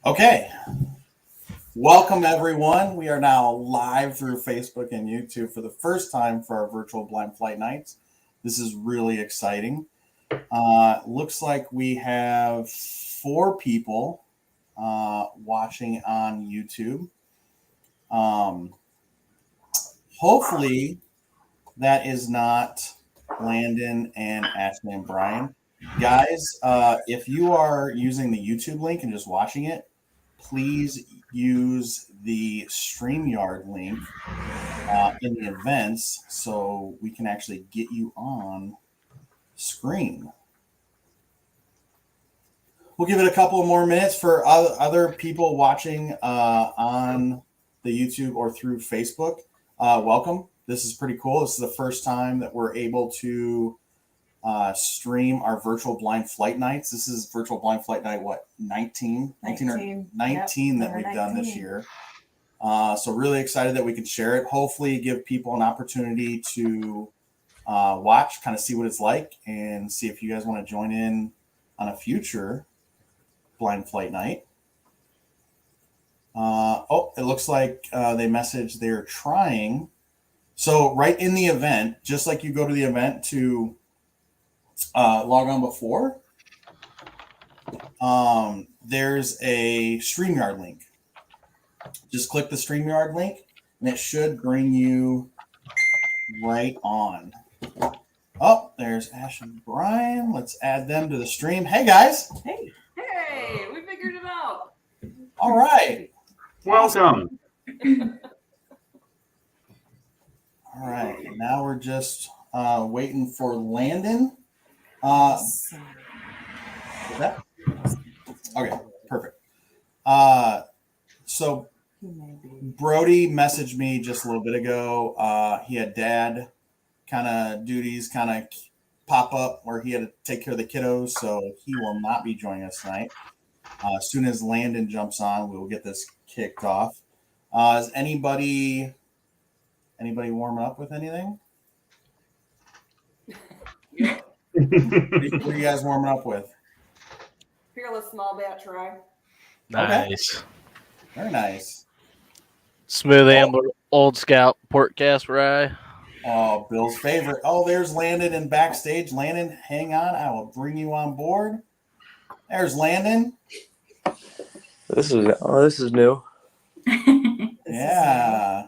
Okay, welcome everyone. We are now live through Facebook and YouTube for the first time for our virtual blind flight nights. This is really exciting. Looks like we have 4 people watching on YouTube. Hopefully that is not Landon and Ashley and Brian. Guys, if you are using the YouTube link and just watching it, please use the StreamYard link in the events so we can actually get you on screen. We'll give it a couple more minutes for other people watching on the YouTube or through Facebook. Welcome. This is pretty cool. This is the first time that we're able to stream our virtual blind flight nights. This is virtual blind flight night, 19 yep, that we've done this year. So really excited that we can share it. Hopefully give people an opportunity to watch, kind of see what it's like, and see if you guys want to join in on a future blind flight night. It looks like they messaged they're trying. So right in the event, just like you go to the event to log on before, there's a StreamYard link. Just click the StreamYard link and it should bring you right on. Oh, there's Ash and Brian. Let's add them to the stream. Hey guys. Hey, we figured it out. All right. Welcome. All right. Now we're just waiting for Landon. That? Okay, perfect. So Brody messaged me just a little bit ago. He had dad kind of duties kind of pop up where he had to take care of the kiddos, so he will not be joining us tonight. As soon as Landon jumps on, we will get this kicked off. Is anybody warming up with anything? What are you guys warming up with? Fearless small batch rye. Nice. Okay. Very nice. Smooth Ambler, Old Scout, Port Cast Rye. Oh, Bill's favorite. Oh, there's Landon in backstage. Landon, hang on. I will bring you on board. There's Landon. This is new. Yeah.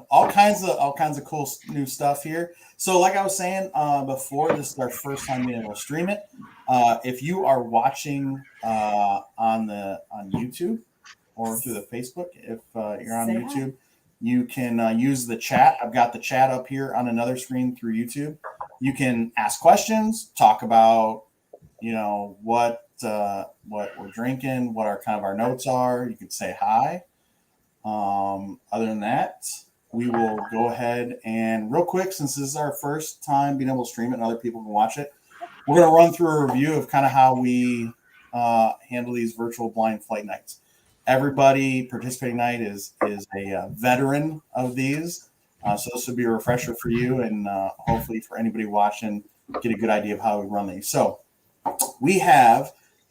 All kinds of cool new stuff here. So like I was saying before, this is our first time being able to stream it. If you are watching on YouTube or through the Facebook, if you're on YouTube, you can use the chat. I've got the chat up here on another screen through YouTube. You can ask questions, talk about, what we're drinking, what our notes are. You can say hi. Other than that, we will go ahead and real quick, since this is our first time being able to stream it and other people can watch it, we're going to run through a review of kind of how we handle these virtual blind flight nights. Everybody participating tonight is a veteran of these. So this would be a refresher for you and hopefully for anybody watching, get a good idea of how we run these. So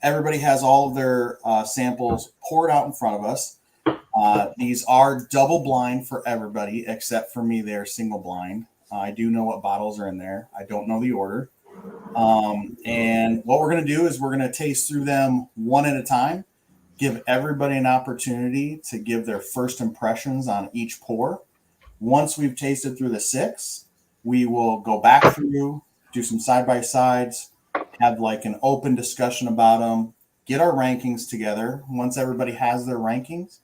everybody has all of their samples poured out in front of us. These are double blind for everybody except for me. They're single blind. I do know what bottles are in there. I don't know the order. And what we're going to do is we're going to taste through them one at a time, give everybody an opportunity to give their first impressions on each pour. Once we've tasted through the 6, we will go back through, do some side-by-sides, have like an open discussion about them, get our rankings together. Once everybody has their rankings,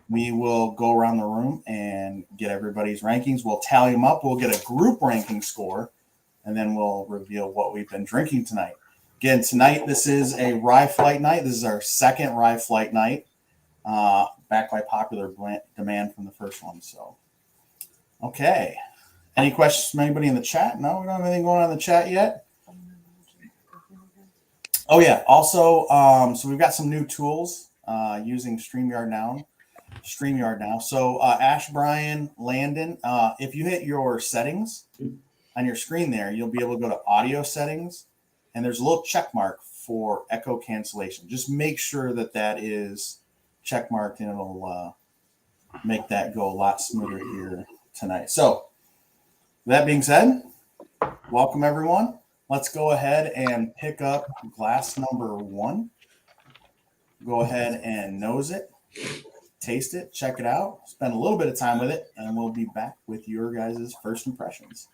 we will go around the room and get everybody's rankings. We'll tally them up. We'll get a group ranking score, and then we'll reveal what we've been drinking tonight. Again, tonight, this is a Rye Flight night. This is our second Rye Flight night, backed by popular demand from the first one. So, okay. Any questions from anybody in the chat? No, we don't have anything going on in the chat yet. Oh, yeah. Also, so we've got some new tools using StreamYard now. So Ash, Brian, Landon, if you hit your settings on your screen there, you'll be able to go to audio settings, and there's a little check mark for echo cancellation. Just make sure that that is check marked, and it'll make that go a lot smoother here tonight. So that being said, welcome everyone. Let's go ahead and pick up glass number 1. Go ahead and nose it, taste it, check it out, spend a little bit of time with it, and we'll be back with your guys' first impressions.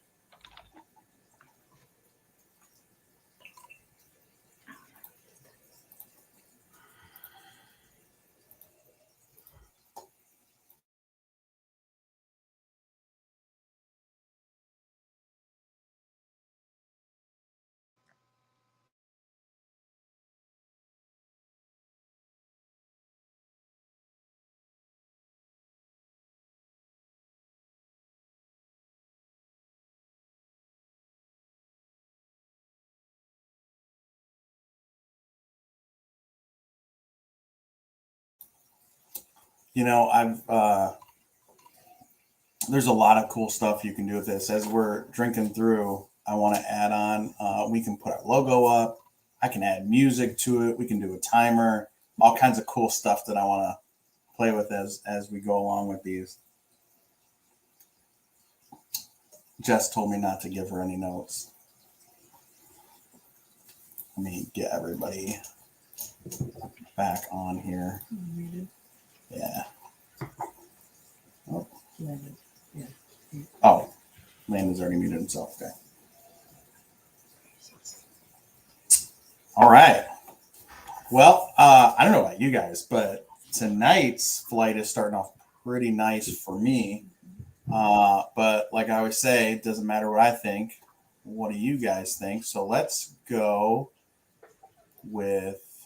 You know, there's a lot of cool stuff you can do with this. As we're drinking through, I want to add on, we can put our logo up. I can add music to it. We can do a timer, all kinds of cool stuff that I want to play with as we go along with these. Jess told me not to give her any notes. Let me get everybody back on here. Yeah. Oh, Landon's already muted himself. Okay. All right. Well, I don't know about you guys, but tonight's flight is starting off pretty nice for me. But like I always say, it doesn't matter what I think. What do you guys think? So let's go with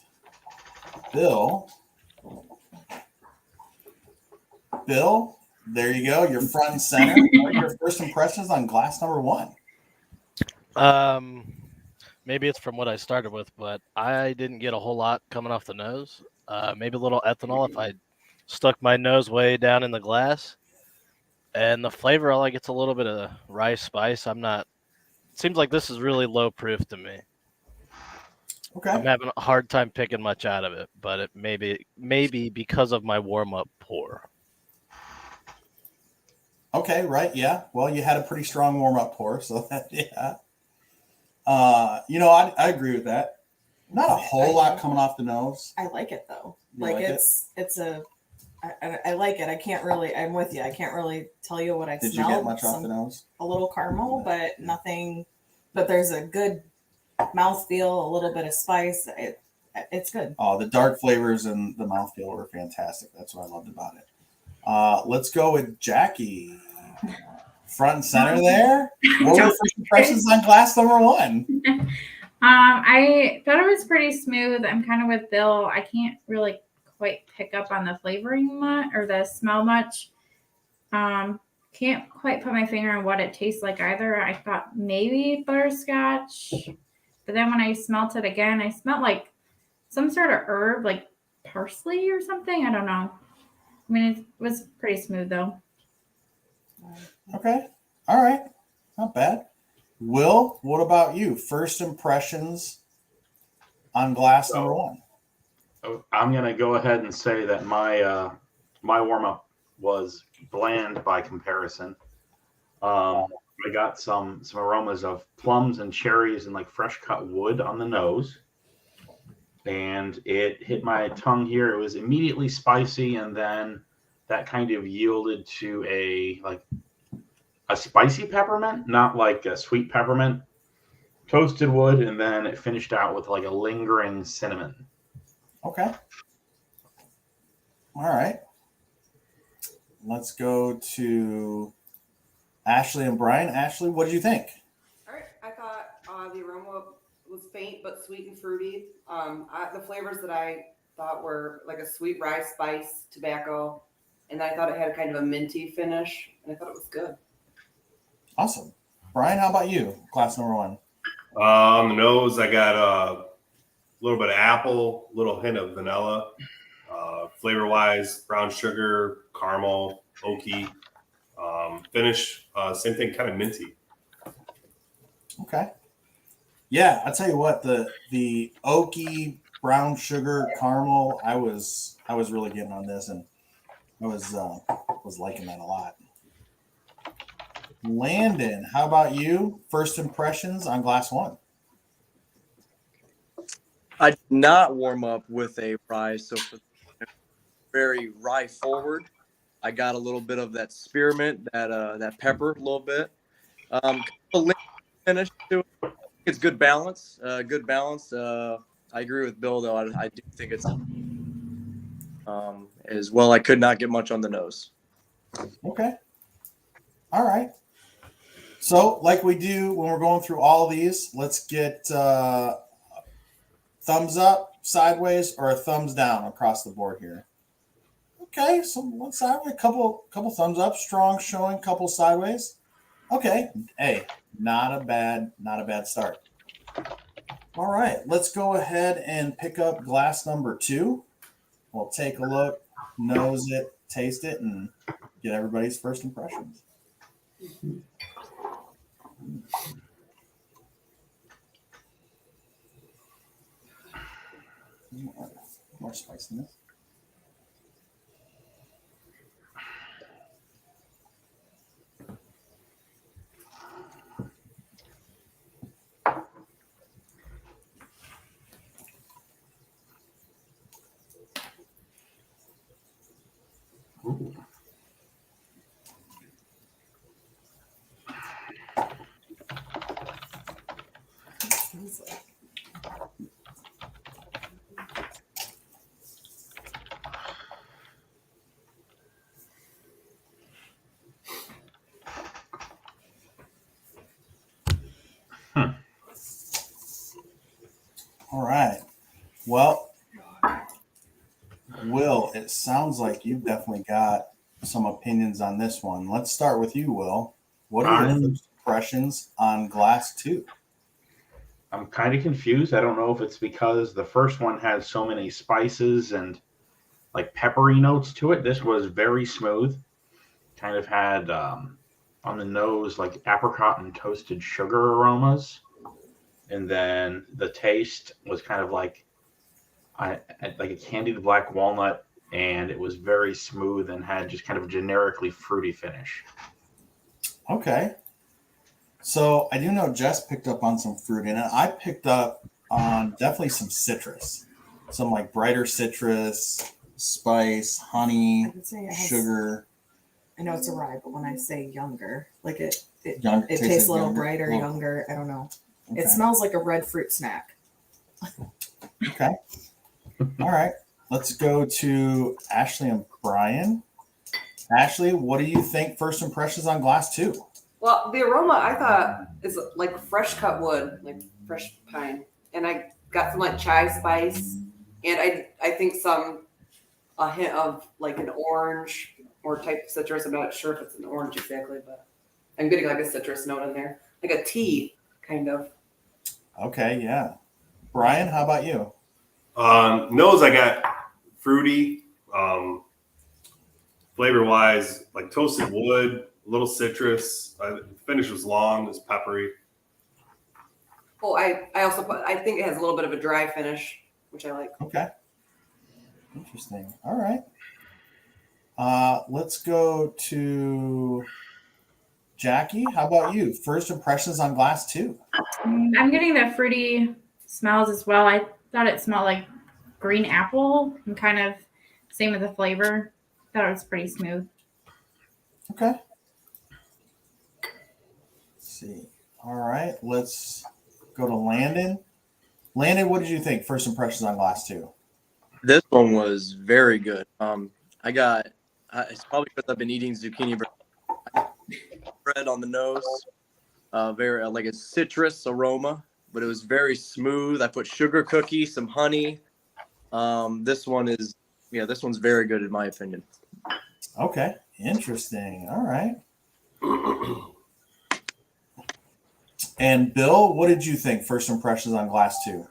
Bill. Bill, there you go. You're front and center. What are your first impressions on glass number 1? Maybe it's from what I started with, but I didn't get a whole lot coming off the nose. Maybe a little ethanol if I stuck my nose way down in the glass. And the flavor, all I get's a little bit of rye spice. Seems like this is really low proof to me. Okay. I'm having a hard time picking much out of it, but it maybe because of my warm-up pour. Okay, right, yeah. Well, you had a pretty strong warm-up pour, so that, yeah. You know, I agree with that. Not a whole lot coming off the nose. I like it though. You Like like it? I like it. I can't really. I'm with you. I can't really tell you what I Did smelled. you get much off the nose? A little caramel, but nothing. But there's a good mouthfeel, a little bit of spice. It's good. Oh, the dark flavors and the mouthfeel were fantastic. That's what I loved about it. Let's go with Jackie. Front and center there. What were your first impressions on glass number 1? I thought it was pretty smooth. I'm kind of with Bill. I can't really quite pick up on the flavoring much or the smell much. Can't quite put my finger on what it tastes like either. I thought maybe butterscotch, but then when I smelt it again, I smelled like some sort of herb, like parsley or something. I don't know. I mean, it was pretty smooth though. Okay. All right. Not bad. Will, what about you? First impressions on glass number 1? I'm going to go ahead and say that my warm-up was bland by comparison. I got some aromas of plums and cherries and like fresh cut wood on the nose. And it hit my tongue here. It was immediately spicy, and then that kind of yielded to a spicy peppermint, not like a sweet peppermint, toasted wood, and then it finished out with like a lingering cinnamon. Okay. All right. Let's go to Ashley and Brian. Ashley, what did you think? All right. I thought the aroma was faint but sweet and fruity. The flavors that I thought were like a sweet rye spice, tobacco, and I thought it had kind of a minty finish, and I thought it was good. Awesome. Brian, how about you? Glass number 1. On the nose, I got a little bit of apple, a little hint of vanilla. Flavor-wise, brown sugar, caramel, oaky. Finish, same thing, kind of minty. Okay. Yeah, I tell you what, the oaky brown sugar caramel, I was really getting on this, and I was liking that a lot. Landon, how about you? First impressions on glass one? I did not warm up with a rye, so for very rye forward. I got a little bit of that spearmint, that pepper, a little bit. Kind of a lemon finish to it. It's good balance. Good balance. I agree with Bill though. I do think it's as well. I could not get much on the nose. Okay. All right. So, like we do when we're going through all these, let's get thumbs up, sideways, or a thumbs down across the board here. Okay, so one sideways, couple thumbs up, strong showing, couple sideways. Okay, hey, not a bad start. All right, let's go ahead and pick up glass number 2. We'll take a look, nose it, taste it, and get everybody's first impressions. More spiciness. Ooh. All right. Well, Will, it sounds like you've definitely got some opinions on this one. Let's start with you, Will. What are your first impressions on glass 2? I'm kind of confused. I don't know if it's because the first one has so many spices and like peppery notes to it. This was very smooth. Kind of had on the nose like apricot and toasted sugar aromas, and then the taste was kind of like like a candied black walnut, and it was very smooth and had just kind of a generically fruity finish. Okay. So I do know Jess picked up on some fruit in it. I picked up on definitely some citrus, some like brighter citrus, spice, honey, I would say it has, sugar. I know it's a rye, but when I say younger, like it Younger, tastes a little younger. brighter, Oh, younger. I don't know. okay. It smells like a red fruit snack. Okay. All right. Let's go to Ashley and Brian. Ashley, what do you think first impressions on glass 2? Well, the aroma I thought is like fresh cut wood, like fresh pine, and I got some like chai spice, and I think a hint of like an orange or type of citrus. I'm not sure if it's an orange exactly, but I'm getting like a citrus note in there, like a tea kind of. Okay, yeah. Brian, how about you? Nose, I got fruity. Flavor wise, like toasted wood, a little citrus. Finish was long, it was peppery. Oh, I think it has a little bit of a dry finish, which I like. Okay. Interesting. All right. Let's go to Jackie. How about you? First impressions on glass 2? I'm getting the fruity smells as well. I thought it smelled like green apple and kind of same with the flavor. Thought it was pretty smooth. Okay. Let's see. All right. Let's go to Landon. Landon, what did you think? First impressions on glass 2? This one was very good. I got it's probably because I've been eating zucchini bread on the nose. Very like a citrus aroma, but it was very smooth. I put sugar cookie, some honey. This one's very good in my opinion. Okay. Interesting. All right. And Bill, what did you think? First impressions on glass 2?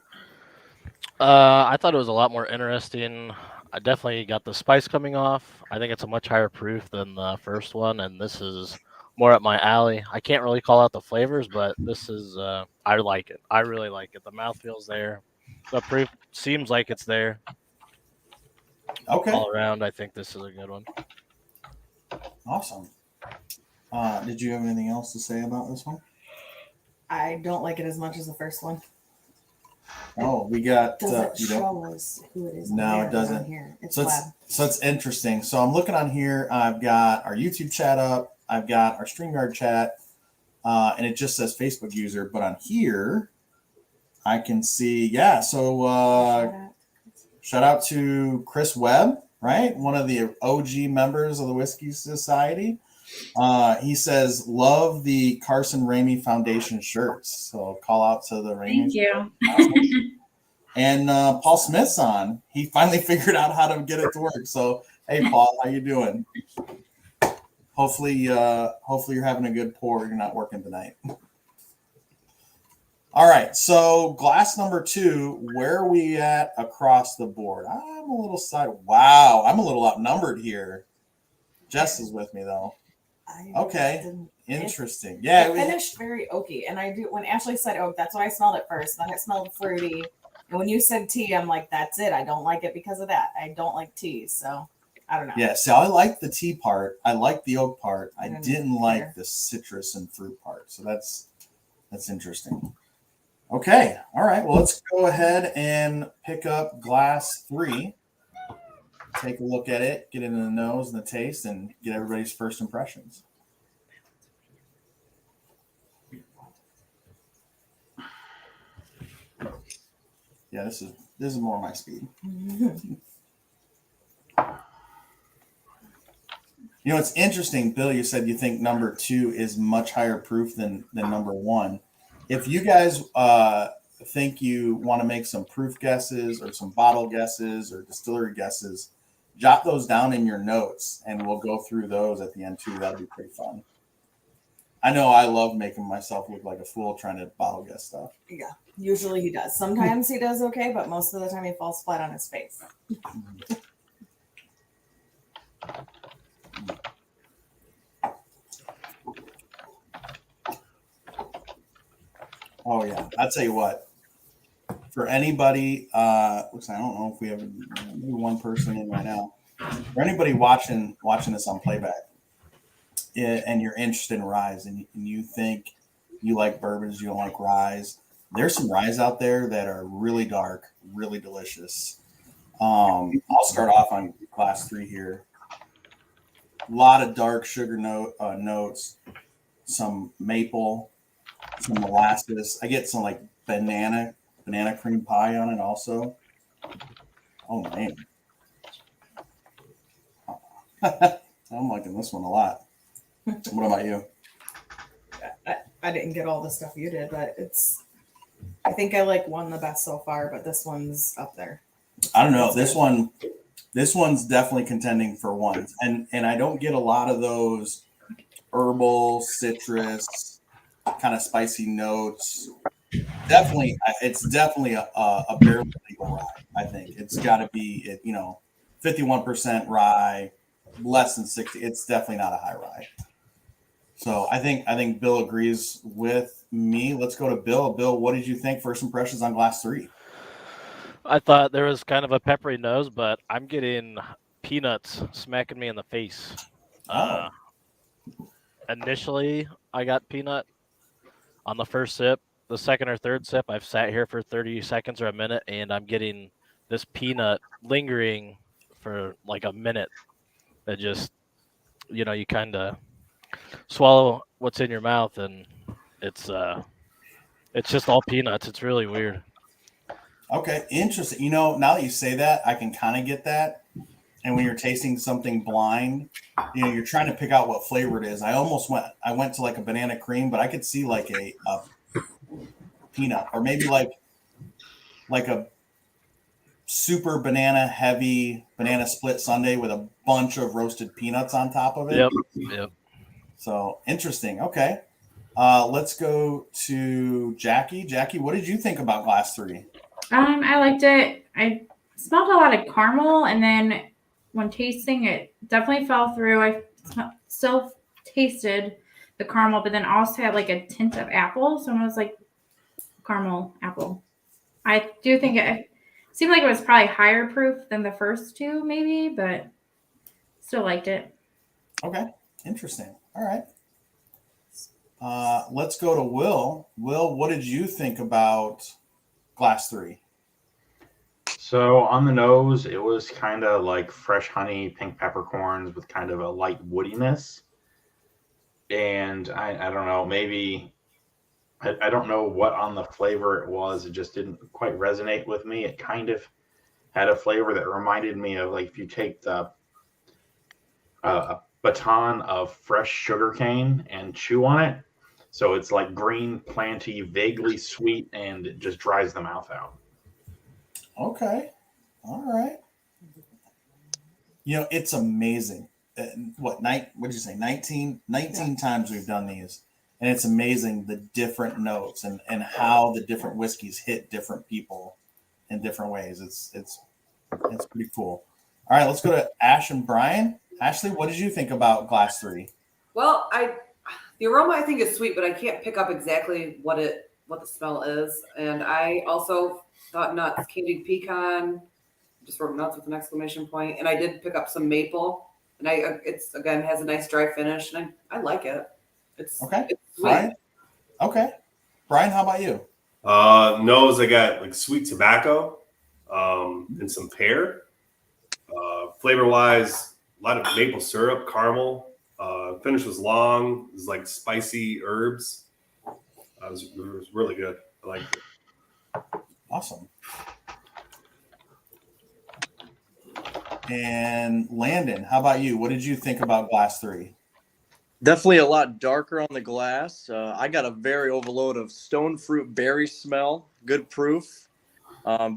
I thought it was a lot more interesting. I definitely got the spice coming off. I think it's a much higher proof than the first one, and this is more up my alley. I can't really call out the flavors, but this is I like it. I really like it. The mouthfeel's there. The proof seems like it's there Okay, all around. I think this is a good one. awesome. Did you have anything else to say about this one? I don't like it as much as the first one. Oh, we got Doesn't you don't. show us who it is. No, on it there, doesn't. on here. It's So lab. it's interesting. So I'm looking on here. I've got our YouTube chat up. I've got our StreamYard chat, and it just says Facebook user. But on here, I can see. Yeah. So shout out to Chris Webb, right? One of the OG members of the Whiskey Society. He says, "Love the Carson Ramey Foundation shirts." So call out to the Ramey. Thank you. Awesome. And Paul Smith's on. He finally figured out how to get it to work. So, hey, Paul, how you doing? Hopefully you're having a good pour. You're not working tonight. All right. So, glass number 2. Where are we at across the board? I'm a little side. Wow, I'm a little outnumbered here. Jess is with me though. Okay. Interesting. Yeah. It finished very oaky, and I do. When Ashley said oak, that's what I smelled at first. Then it smelled fruity. And when you said tea, I'm like, that's it. I don't like it because of that. I don't like tea, so I don't know. Yeah, so I like the tea part. I like the oak part. I Mm, didn't like fair. the citrus and fruit part. So that's interesting. Okay. All right. Well, let's go ahead and pick up glass 3. Take a look at it, get it in the nose and the taste, and get everybody's first impressions. Yeah, this is more my speed. You know, it's interesting, Bill. You said you think number 2 is much higher proof than number 1. If you guys think you want to make some proof guesses or some bottle guesses or distillery guesses, jot those down in your notes, and we'll go through those at the end too. That'd be pretty fun. I know I love making myself look like a fool trying to bottle guess stuff. Yeah, usually he does. Sometimes he does okay, but most of the time he falls flat on his face. Oh yeah, I'll tell you what. For anybody, looks, I don't know if we have maybe one person in right now. For anybody watching this on playback, and you're interested in ryes, and you think you like bourbons, you don't like ryes, there's some ryes out there that are really dark, really delicious. I'll start off on glass 3 here. A lot of dark sugar notes, some maple, some molasses. I get some like banana cream pie on it also. Oh man. I'm liking this one a lot. What about you? I didn't get all the stuff you did, but I think I like one the best so far, but this one's up there. I don't know. That's This one's definitely contending for ones. And I don't get a lot of those herbal, citrus, kind of spicy notes. Definitely, it's definitely a barely legal rye. I think it's got to be 51% rye, less than 60. It's definitely not a high rye. So I think Bill agrees with me. Let's go to Bill. Bill, what did you think? First impressions on glass 3? I thought there was kind of a peppery nose, but I'm getting peanuts smacking me in the face. Oh. Initially, I got peanut on the first sip. The second or third sip, I've sat here for 30 seconds or a minute, and I'm getting this peanut lingering for like a minute. It just, you kind of swallow what's in your mouth, and it's just all peanuts. It's really weird. Okay, interesting. Now that you say that, I can kind of get that. And when you're tasting something blind, you're trying to pick out what flavor it is. I went to like a banana cream, but I could see like a peanut, or maybe like a super heavy banana split sundae with a bunch of roasted peanuts on top of it. Yep. So interesting. Okay. Let's go to Jackie. Jackie, what did you think about glass 3? I liked it. I smelled a lot of caramel, and then when tasting it, definitely fell through. I still tasted the caramel, but then also had like a tint of apple. So I was like caramel apple. I do think it seemed like it was probably higher proof than the first two, maybe, but still liked it. Okay, interesting. All right. Let's go to Will. Will, what did you think about Glass 3? So on the nose, it was kind of like fresh honey, pink peppercorns with kind of a light woodiness. And I don't know, maybe I don't know what on the flavor it was. It just didn't quite resonate with me. It kind of had a flavor that reminded me of like if you take the a baton of fresh sugar cane and chew on it. So it's like green, planty, vaguely sweet, and it just dries the mouth out. Okay. All right. It's amazing. What did you say? 19 times we've done these. And it's amazing the different notes and how the different whiskeys hit different people in different ways. It's pretty cool. All right, let's go to Ash and Brian. Ashley, what did you think about Glass 3? Well, the aroma I think is sweet, but I can't pick up exactly what the smell is. And I also thought nuts, candied pecan, just wrote nuts with an exclamation point. And I did pick up some maple, and it's again has a nice dry finish, and I like it. It's Okay. It's sweet. Brian? Okay. Brian, how about you? Nose, I got like sweet tobacco, and some pear. Flavor wise, a lot of maple syrup, caramel. Finish was long. It was like spicy herbs. It was really good. I liked it. Awesome. And Landon, how about you? What did you think about Glass 3? Definitely a lot darker on the glass. I got a very overload of stone fruit berry smell. Good proof.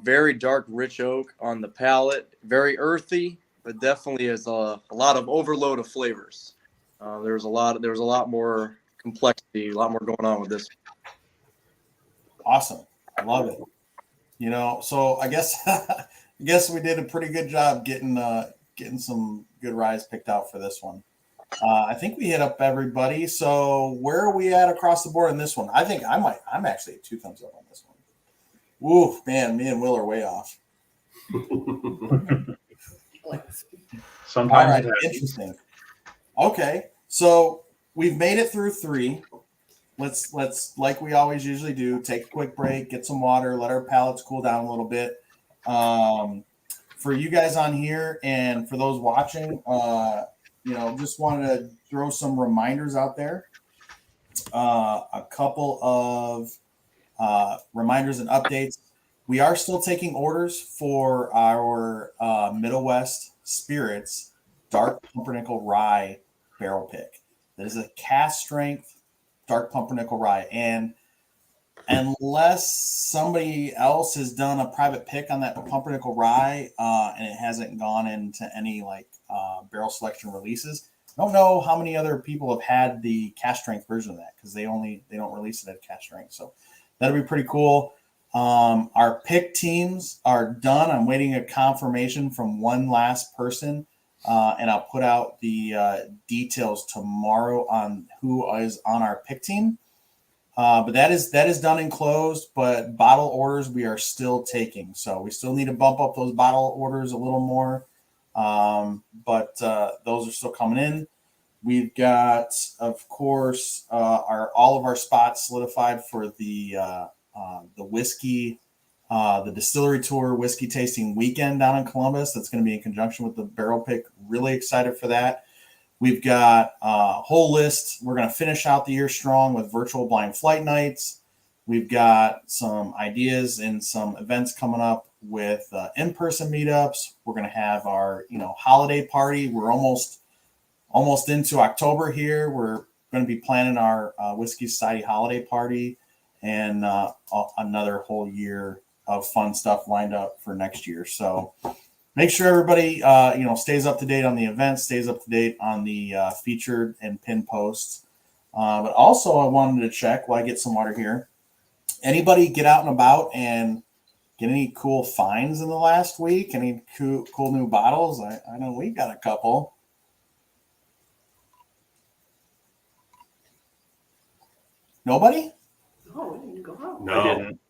Very dark, rich oak on the palate. Very earthy, but definitely is a lot of overload of flavors. There was a lot more complexity, a lot more going on with this. Awesome. I love it. So I guess we did a pretty good job getting some good ryes picked out for this one. I think we hit up everybody. So where are we at across the board in this one? I think I'm actually at 2 thumbs up on this one. Ooh, man, me and Will are way off. Sometimes All right, interesting. Okay, so we've made it through 3. Let's like we always usually do, take a quick break, get some water, let our palates cool down a little bit. For you guys on here and for those watching, just wanted to throw some reminders out there. A couple of reminders and updates. We are still taking orders for our Middle West Spirits Dark Pumpernickel Rye barrel pick. That is a cask strength dark pumpernickel rye, and unless somebody else has done a private pick on that pumpernickel rye and it hasn't gone into any barrel selection releases, I don't know how many other people have had the cask strength version of that, because they don't release it at cask strength. So that'll be pretty cool. Our pick teams are done. I'm waiting a confirmation from one last person. And I'll put out the details tomorrow on who is on our pick team. But that is done and closed. But bottle orders we are still taking, so we still need to bump up those bottle orders a little more. But those are still coming in. We've got, of course, all of our spots solidified for the whiskey. The distillery tour whiskey tasting weekend down in Columbus. That's going to be in conjunction with the barrel pick. Really excited for that. We've got a whole list. We're going to finish out the year strong with virtual blind flight nights. We've got some ideas and some events coming up with in-person meetups. We're going to have our holiday party. We're almost into October here. We're going to be planning our Whiskey Society holiday party and another whole year of fun stuff lined up for next year. So make sure everybody, stays up to date on the events, stays up to date on the featured and pinned posts. But also I wanted to check while I get some water here. Anybody get out and about and get any cool finds in the last week? Any cool new bottles? I know we got a couple. Nobody? Oh, we need to go out. No. I didn't.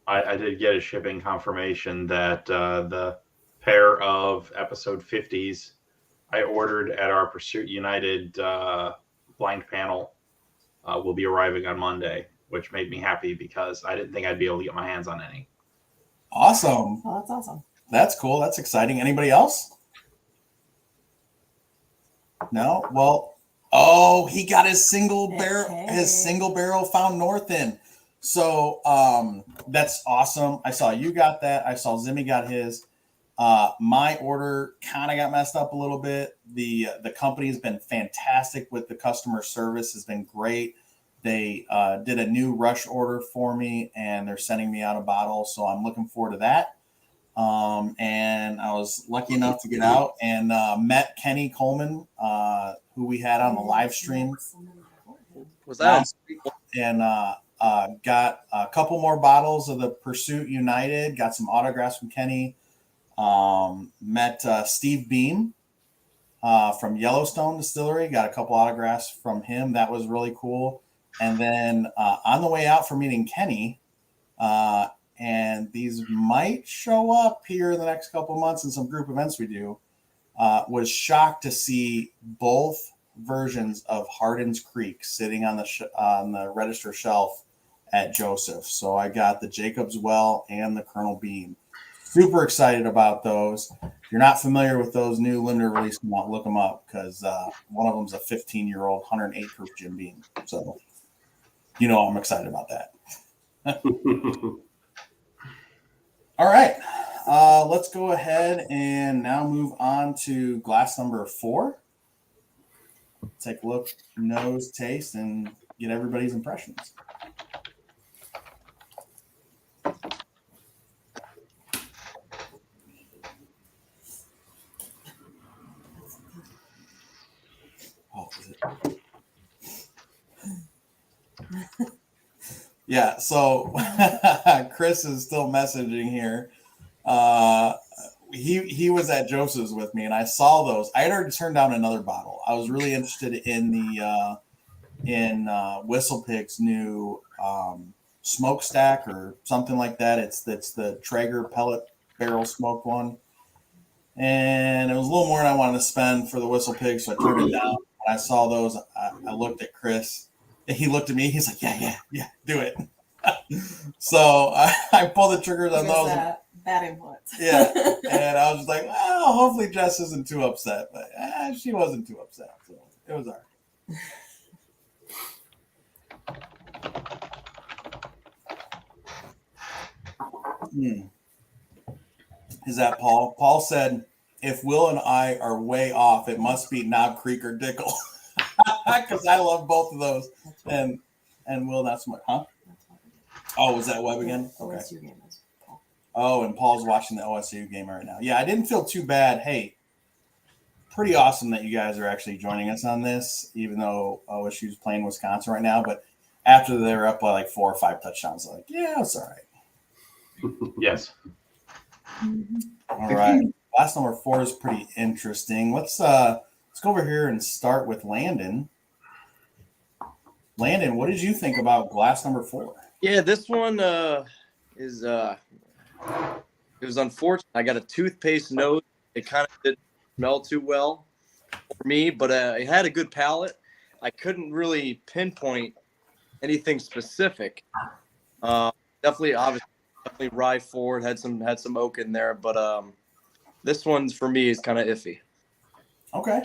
I did get a shipping confirmation that the pair of episode 50s I ordered at our Pursuit United blind panel will be arriving on Monday, which made me happy because I didn't think I'd be able to get my hands on any. Awesome. Oh, that's awesome. That's cool. That's exciting. Anybody else? No? Well, oh, he got his single barrel found north in. So that's awesome. I saw you got that. I saw Zimmy got his. My order kind of got messed up a little bit. The company has been fantastic with the customer service, has been great. They did a new rush order for me, and they're sending me out a bottle. So I'm looking forward to that. And I was lucky enough to get out and met Kenny Coleman, who we had on the live stream. Was that And got a couple more bottles of the Pursuit United, got some autographs from Kenny. Met Steve Beam from Yellowstone Distillery, got a couple autographs from him. That was really cool. And then on the way out for meeting Kenny, and these might show up here in the next couple months in some group events we do, was shocked to see both versions of Hardin's Creek sitting on the register shelf at Joseph. So I got the Jacob's Well and the Colonel Beam. Super excited about those. If you're not familiar with those new limited release, look them up, because one of them's a 15-year-old 108 proof Jim Beam. So I'm excited about that. All right. Let's go ahead and now move on to glass number 4. Take a look, nose, taste, and get everybody's impressions. Oh, is it? Yeah, so Chris is still messaging here. He was at Joseph's with me, and I saw those. I had already turned down another bottle. I was really interested in the Whistle Pig's new smokestack or something like that. It's the Traeger pellet barrel smoked one, and it was a little more than I wanted to spend for the Whistle Pig, so I turned it down. When I saw those, I looked at Chris. He looked at me. He's like, yeah, do it. So I pulled the triggers on those. Bad influence. Yeah, and I was just like, well, hopefully Jess isn't too upset, but she wasn't too upset, so it was all right. Is that Paul? Paul said, if Will and I are way off, it must be Knob Creek or Dickel. Because I love both of those. And Will, not so much, huh? Oh, was that Webb again? Okay. Oh, and Paul's watching the OSU game right now. Yeah, I didn't feel too bad. Hey, pretty awesome that you guys are actually joining us on this, even though OSU's playing Wisconsin right now. But after they're up by like 4 or 5 touchdowns, like, yeah, it's all right. Yes. All right. Last number 4 is pretty interesting. Let's go over here and start with Landon. Landon, what did you think about glass number 4? Yeah, this one is it was unfortunate. I got a toothpaste nose. It kind of didn't smell too well for me, but it had a good palate. I couldn't really pinpoint anything specific. Definitely Rye Ford had some oak in there, but this one's for me is kind of iffy. Okay.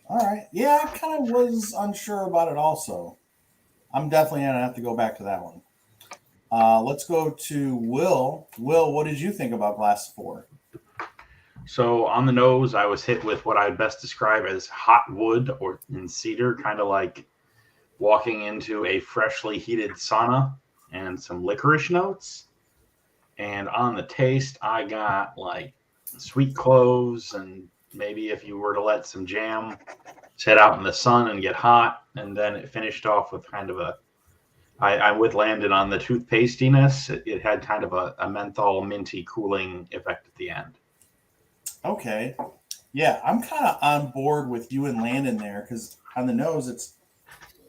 All right. Yeah, I kind of was unsure about it also. I'm definitely going to have to go back to that one. Let's go to Will. Will, what did you think about glass 4? So on the nose, I was hit with what I'd best describe as hot wood or in cedar, kind of like walking into a freshly heated sauna, and some licorice notes. And on the taste, I got like sweet cloves, and maybe if you were to let some jam sit out in the sun and get hot, and then it finished off with kind of I'm with Landon on the toothpastiness. It had kind of a menthol minty cooling effect at the end. Okay. Yeah, I'm kind of on board with you and Landon there, because on the nose,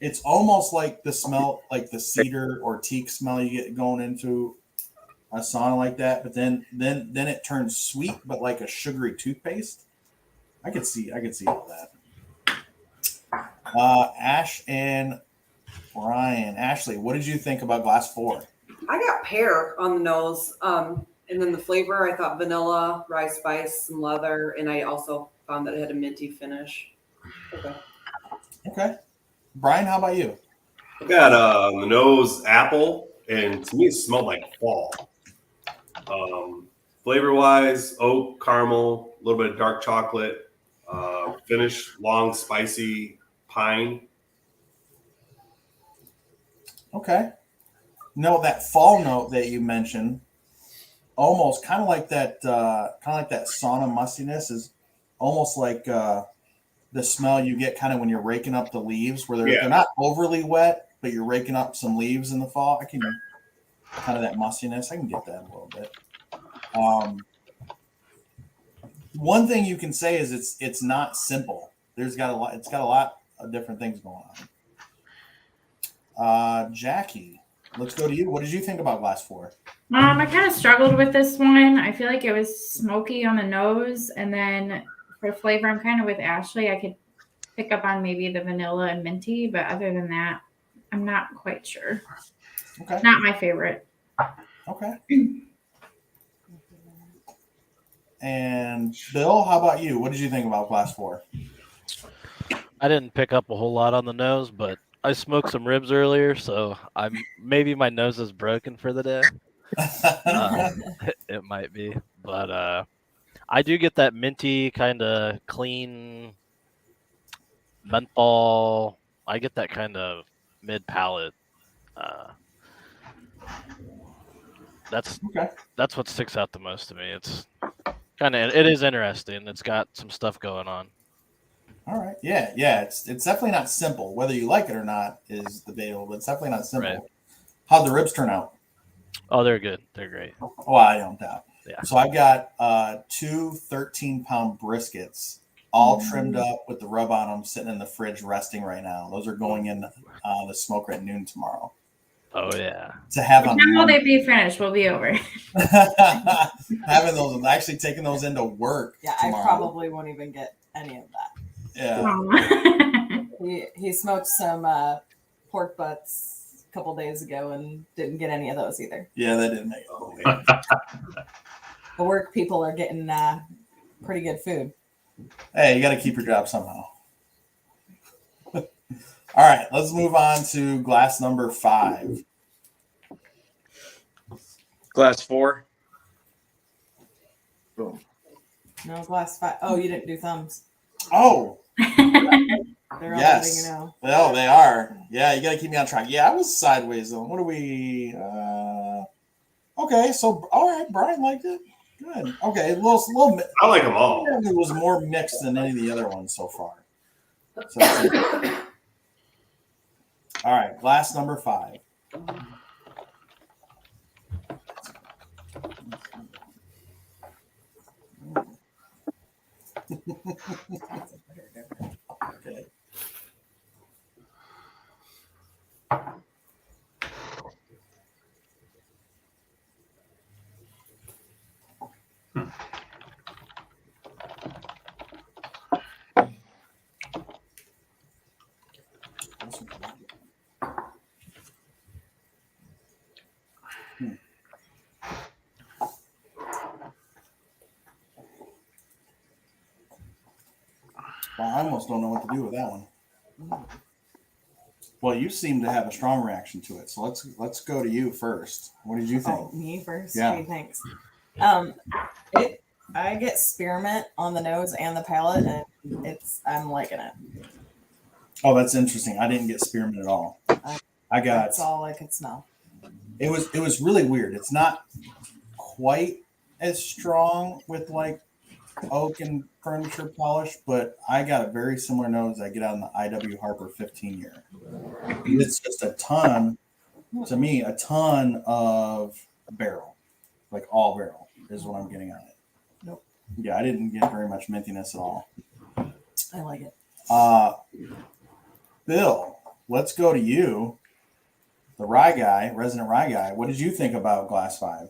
It's almost like the smell, like the cedar or teak smell you get going into a sauna like that. But then it turns sweet, but like a sugary toothpaste. I could see all that. Ash and Ryan, Ashley, what did you think about glass 4? I got pear on the nose. And then the flavor, I thought vanilla, rye spice, some leather, and I also found that it had a minty finish. Okay. Okay. Brian, how about you? I got the nose apple, and to me it smelled like fall. Flavor wise, oak, caramel, a little bit of dark chocolate. Finish, long, spicy pine. Okay. No, that fall note that you mentioned, almost kind of like that sauna mustiness is almost like the smell you get kind of when you're raking up the leaves, where they're not overly wet, but you're raking up some leaves in the fall. I can kind of that mustiness. I can get that a little bit. One thing you can say is it's not simple. It's got a lot of different things going on. Jackie, let's go to you. What did you think about glass 4? I kind of struggled with this one. I feel like it was smoky on the nose, and then for flavor, I'm kind of with Ashley. I could pick up on maybe the vanilla and minty, but other than that, I'm not quite sure. Okay. Not my favorite. Okay. And Bill, how about you? What did you think about glass 4? I didn't pick up a whole lot on the nose, but I smoked some ribs earlier, so maybe my nose is broken for the day. It might be, but I do get that minty kind of clean menthol. I get that kind of mid palate. That's what sticks out the most to me. It's it is interesting. It's got some stuff going on. All right. Yeah. It's definitely not simple. Whether you like it or not is debatable, but it's definitely not simple. Right. How'd the ribs turn out? Oh, they're good. They're great. Oh, I don't doubt. Yeah. So I got 2 13-pound briskets, all trimmed up with the rub on them, sitting in the fridge resting right now. Those are going in the smoker at noon tomorrow. Oh yeah. To have on. When will they be finished? We'll be over. Having those, actually taking those into work. Yeah, tomorrow. I probably won't even get any of that. Yeah. He smoked some pork butts a couple days ago and didn't get any of those either. Yeah, that didn't make it. The work people are getting pretty good food. Hey, you got to keep your job somehow. All right, let's move on to glass number 5. Glass 4. Boom. No, glass 5. Oh, you didn't do thumbs. Oh, They're all letting you yes. know. Well, they are. Yeah, you got to keep me on track. Yeah, I was sideways though. What are we? Okay, so all right, Brian liked it. Good. Okay, a little. I like them all. It was more mixed than any of the other ones so far. So, all right, glass number 5. Okay. Well, I almost don't know what to do with that one. Well, you seem to have a strong reaction to it, so let's go to you first. What did you think? Oh, me first? Yeah. Okay, thanks. I get spearmint on the nose and the palate, and I'm liking it. Oh, that's interesting. I didn't get spearmint at all. I got. That's all I could smell. It was really weird. It's not quite as strong with like oak and furniture polish, but I got a very similar nose I get out in the IW Harper 15 year. It's just a ton of barrel, like all barrel is what I'm getting on it. Nope. Yeah, I didn't get very much mintiness at all. I like it. Bill, let's go to you, the rye guy, resident rye guy. What did you think about Glass 5?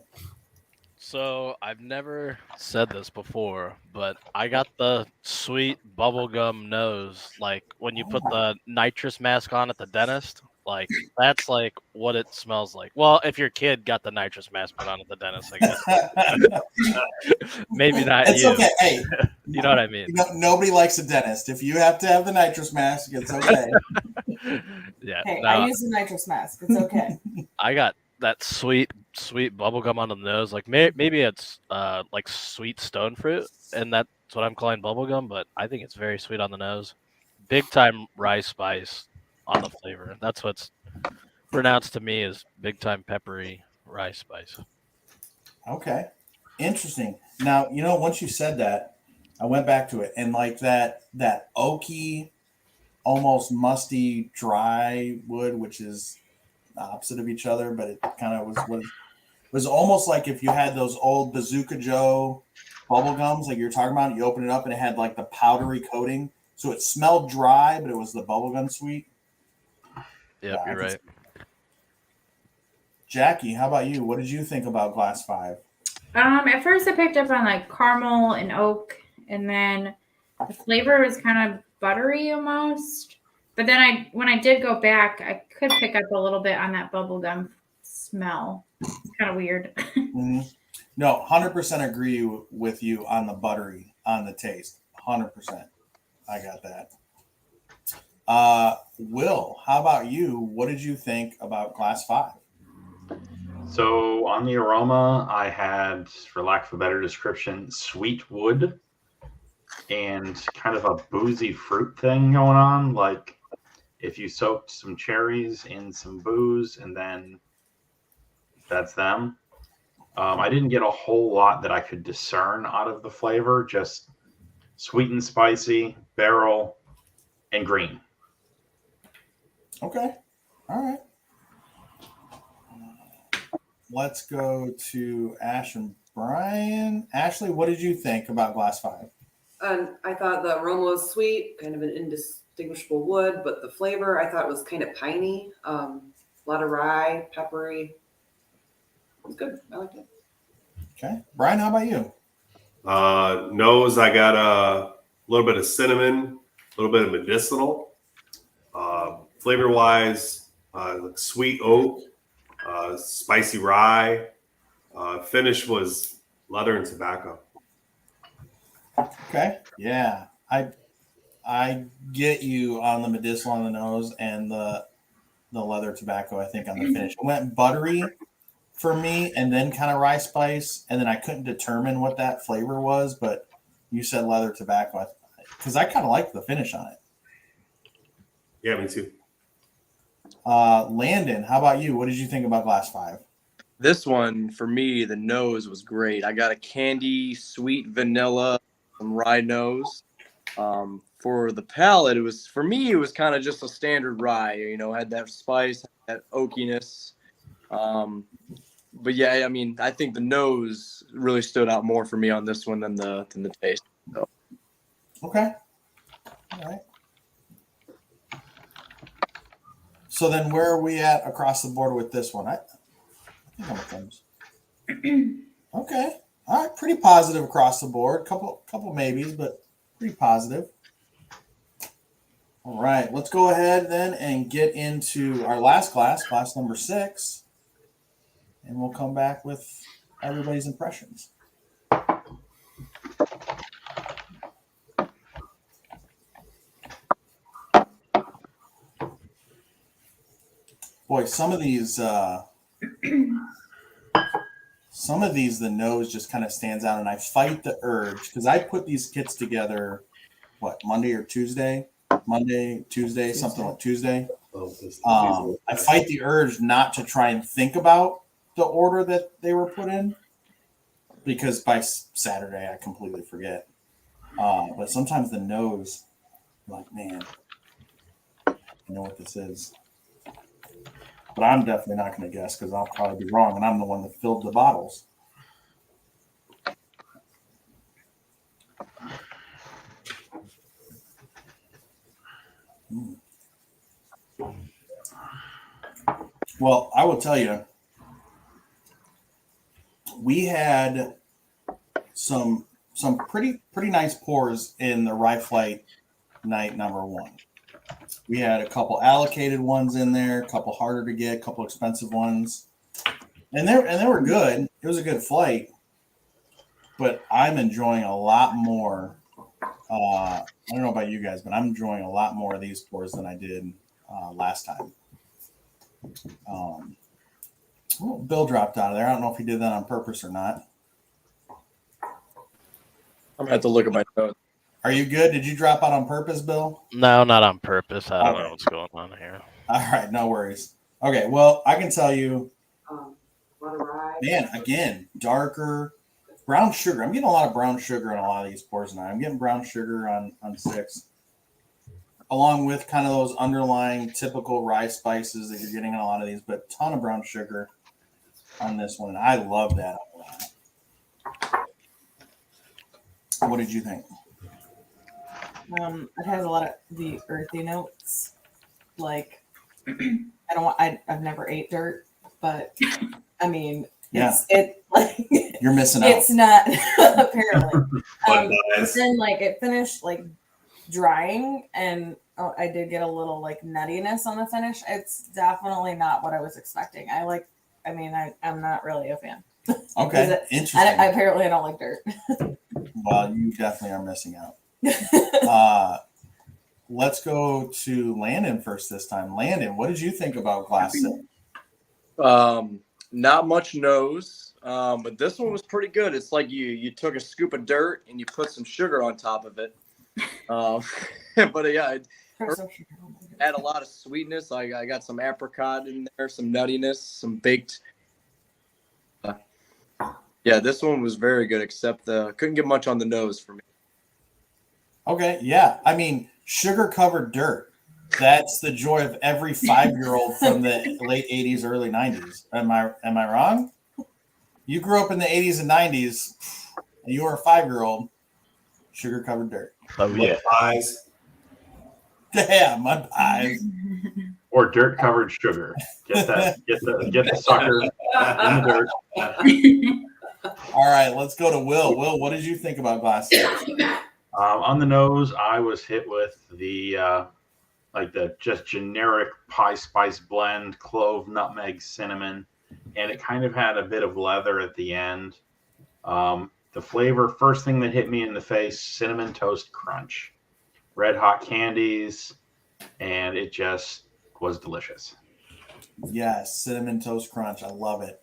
So I've never said this before, but I got the sweet bubblegum nose. Like when you put the nitrous mask on at the dentist, like that's like what it smells like. Well, if your kid got the nitrous mask put on at the dentist, I guess. Maybe not It's you. okay. Hey, You know what I mean? nobody likes a dentist. If you have to have the nitrous mask, it's okay. Yeah. Hey, No, I use the nitrous mask. It's okay. I got that sweet bubblegum on the nose. Like maybe it's like sweet stone fruit, and that's what I'm calling bubblegum, but I think it's very sweet on the nose. Big time rye spice on the flavor. That's what's pronounced to me as big time peppery rye spice. Okay. Interesting. Now, once you said that, I went back to it and like that oaky, almost musty dry wood, which is opposite of each other, but it kind of was almost like if you had those old Bazooka Joe bubble gums like you're talking about, you open it up and it had like the powdery coating. So it smelled dry, but it was the bubblegum sweet. Yep, you're right. Jackie, how about you? What did you think about Glass 5? At first I picked up on like caramel and oak, and then the flavor was kind of buttery almost. But then when I did go back, I could pick up a little bit on that bubblegum smell. It's kind of weird. Mm-hmm. No, 100% agree with you on the buttery, on the taste. 100%. I got that. Will, how about you? What did you think about Glass 5? So on the aroma, I had, for lack of a better description, sweet wood and kind of a boozy fruit thing going on. Like if you soaked some cherries in some booze and then that's them. I didn't get a whole lot that I could discern out of the flavor, just sweet and spicy, barrel, and green. Okay. All right. Let's go to Ash and Brian. Ashley, what did you think about Glass 5? I thought the aroma was sweet, kind of an indistinguishable wood, but the flavor I thought was kind of piney. A lot of rye, peppery. It was good. I liked it. Okay. Brian, how about you? Nose, I got a little bit of cinnamon, a little bit of medicinal. Flavor wise, like sweet oak, spicy rye. Finish was leather and tobacco. Okay. Yeah. I get you on the medicinal on the nose and the leather tobacco, I think, on the finish. It went buttery for me and then kind of rye spice. And then I couldn't determine what that flavor was, but you said leather tobacco because I kind of liked the finish on it. Yeah, me too. Landon, how about you? What did you think about Glass 5? This one, for me, the nose was great. I got a candy, sweet vanilla, some rye nose. For the palate, it was kind of just a standard rye. Had that spice, that oakiness. But yeah, I mean, I think the nose really stood out more for me on this one than the taste. So. Okay. All right. So then where are we at across the board with this one? I think I'm with thumbs. Okay. All right. Pretty positive across the board. Couple maybes, but pretty positive. All right. Let's go ahead then and get into our last class number 6. And we'll come back with everybody's impressions. Boy, some of these, the nose just kind of stands out, and I fight the urge because I put these kits together, Monday or Tuesday? Monday, Tuesday, something like Tuesday. I fight the urge not to try and think about the order that they were put in because by Saturday I completely forget. But sometimes the nose, I'm like, man, I know what this is. But I'm definitely not going to guess because I'll probably be wrong, and I'm the one that filled the bottles. Well, I will tell you, we had some pretty nice pours in the Rye Flight night number 1. We had a couple allocated ones in there, a couple harder to get, a couple expensive ones, and they were good. It was a good flight, but I'm enjoying a lot more. I don't know about you guys, but I'm enjoying a lot more of these pours than I did last time. Bill dropped out of there. I don't know if he did that on purpose or not. I'm gonna have to look at my notes. Are you good? Did you drop out on purpose, Bill? No, not on purpose. I don't Okay. know what's going on here. All right, no worries. Okay, well, I can tell you, A lot of rye. man, again, darker brown sugar. I'm getting a lot of brown sugar in a lot of these pours now. I'm getting brown sugar on 6, along with kind of those underlying typical rye spices that you're getting in a lot of these, but a ton of brown sugar on this one. And I love that a lot. What did you think? It has a lot of the earthy notes. Like, I've never ate dirt, but I mean, You're missing out. it's not apparently. But But then like it finished like drying, and I did get a little like nuttiness on the finish. It's definitely not what I was expecting. I'm not really a fan. Okay, interesting. Apparently I don't like dirt. Well, you definitely are missing out. Let's go to Landon first this time. Landon, what did you think about Glass 6? Not much nose, but this one was pretty good. It's like you took a scoop of dirt and you put some sugar on top of it. But yeah, it had a lot of sweetness. I got some apricot in there, some nuttiness, some baked. Yeah, this one was very good, except couldn't get much on the nose for me. Okay, yeah. I mean, sugar-covered dirt. That's the joy of every 5-year-old from the late 80s, early 90s. Am I wrong? You grew up in the 80s and 90s, and you were a 5-year-old, sugar-covered dirt. Oh yeah. pies. Yeah, mud pies. Or dirt covered sugar. Get the sucker in the dirt. All right, let's go to Will. Will, what did you think about Glass 6? On the nose, I was hit with the just generic pie spice blend, clove, nutmeg, cinnamon, and it kind of had a bit of leather at the end. The flavor, first thing that hit me in the face, cinnamon toast crunch, red hot candies, and it just was delicious. Yes, cinnamon toast crunch. I love it.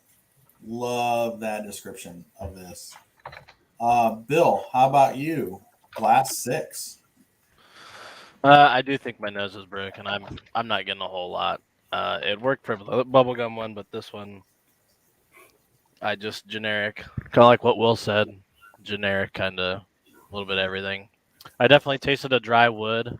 Love that description of this. Bill, how about you? Glass 6. I do think my nose is broken. I'm not getting a whole lot. It worked for the bubblegum one, but this one, I just generic. Kind of like what Will said, generic, kind of a little bit of everything. I definitely tasted a dry wood.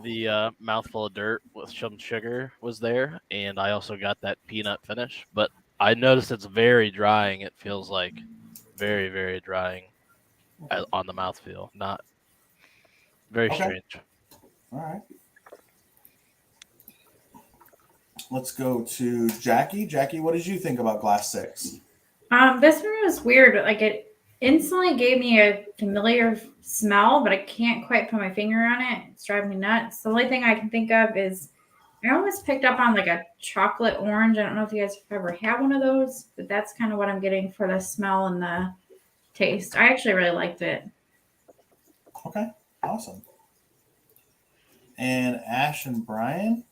The mouthful of dirt with some sugar was there, and I also got that peanut finish. But I noticed it's very drying. It feels like very, very drying on the mouthfeel. Not very strange. All right. Let's go to Jackie. Jackie, what did you think about Glass 6? This one was weird. Like it instantly gave me a familiar smell, but I can't quite put my finger on it. It's driving me nuts. The only thing I can think of is I almost picked up on like a chocolate orange. I don't know if you guys have ever had one of those, but that's kind of what I'm getting for the smell and the taste. I actually really liked it. Okay, awesome. And Ash and Brian.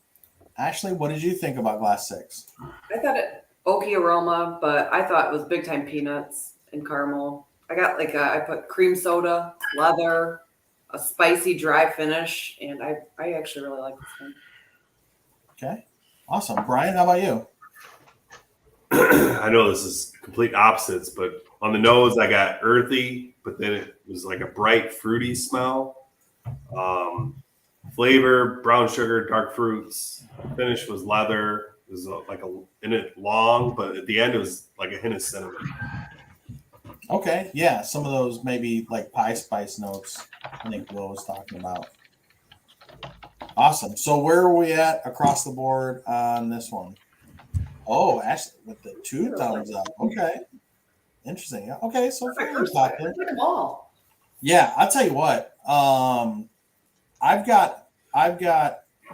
Ashley, what did you think about Glass 6? I thought it oaky aroma, but I thought it was big time peanuts and caramel. I got I put cream soda, leather, a spicy dry finish, and I actually really like this one. Okay, awesome. Brian, how about you? I know this is complete opposites, but on the nose, I got earthy, but then it was like a bright fruity smell. Flavor, brown sugar, dark fruits. Finish was leather. It was in it long, but at the end it was like a hint of cinnamon. Okay, yeah, some of those maybe like pie spice notes I think Will was talking about. Awesome. So where are we at across the board on this one? Oh, actually, with the 2 thumbs up. Okay. Interesting. Yeah. Okay, so fairly popular. Like a ball. Yeah, I'll tell you what. I've got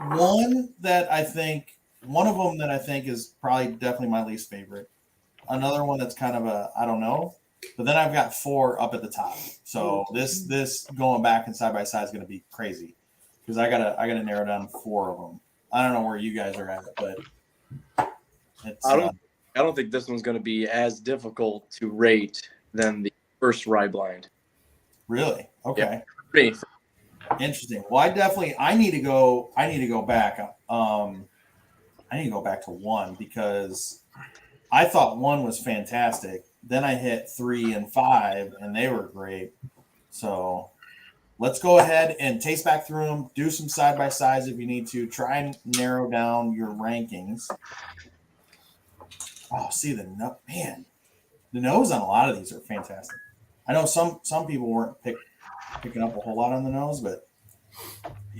one that I think one of them that I think is probably definitely my least favorite. Another one that's kind of a I don't know, but then I've got 4 up at the top. So this going back and side by side is going to be crazy because I gotta narrow down 4 of them. I don't know where you guys are at, but it's I don't think this one's going to be as difficult to rate than the first Rye blind. really okay. For me, Interesting. Well, I need to go back. I need to go back to 1 because I thought 1 was fantastic. Then I hit 3 and 5 and they were great. So let's go ahead and taste back through them, do some side by sides if you need to, try and narrow down your rankings. Oh, see the nose on a lot of these are fantastic. I know some people weren't picking up a whole lot on the nose, but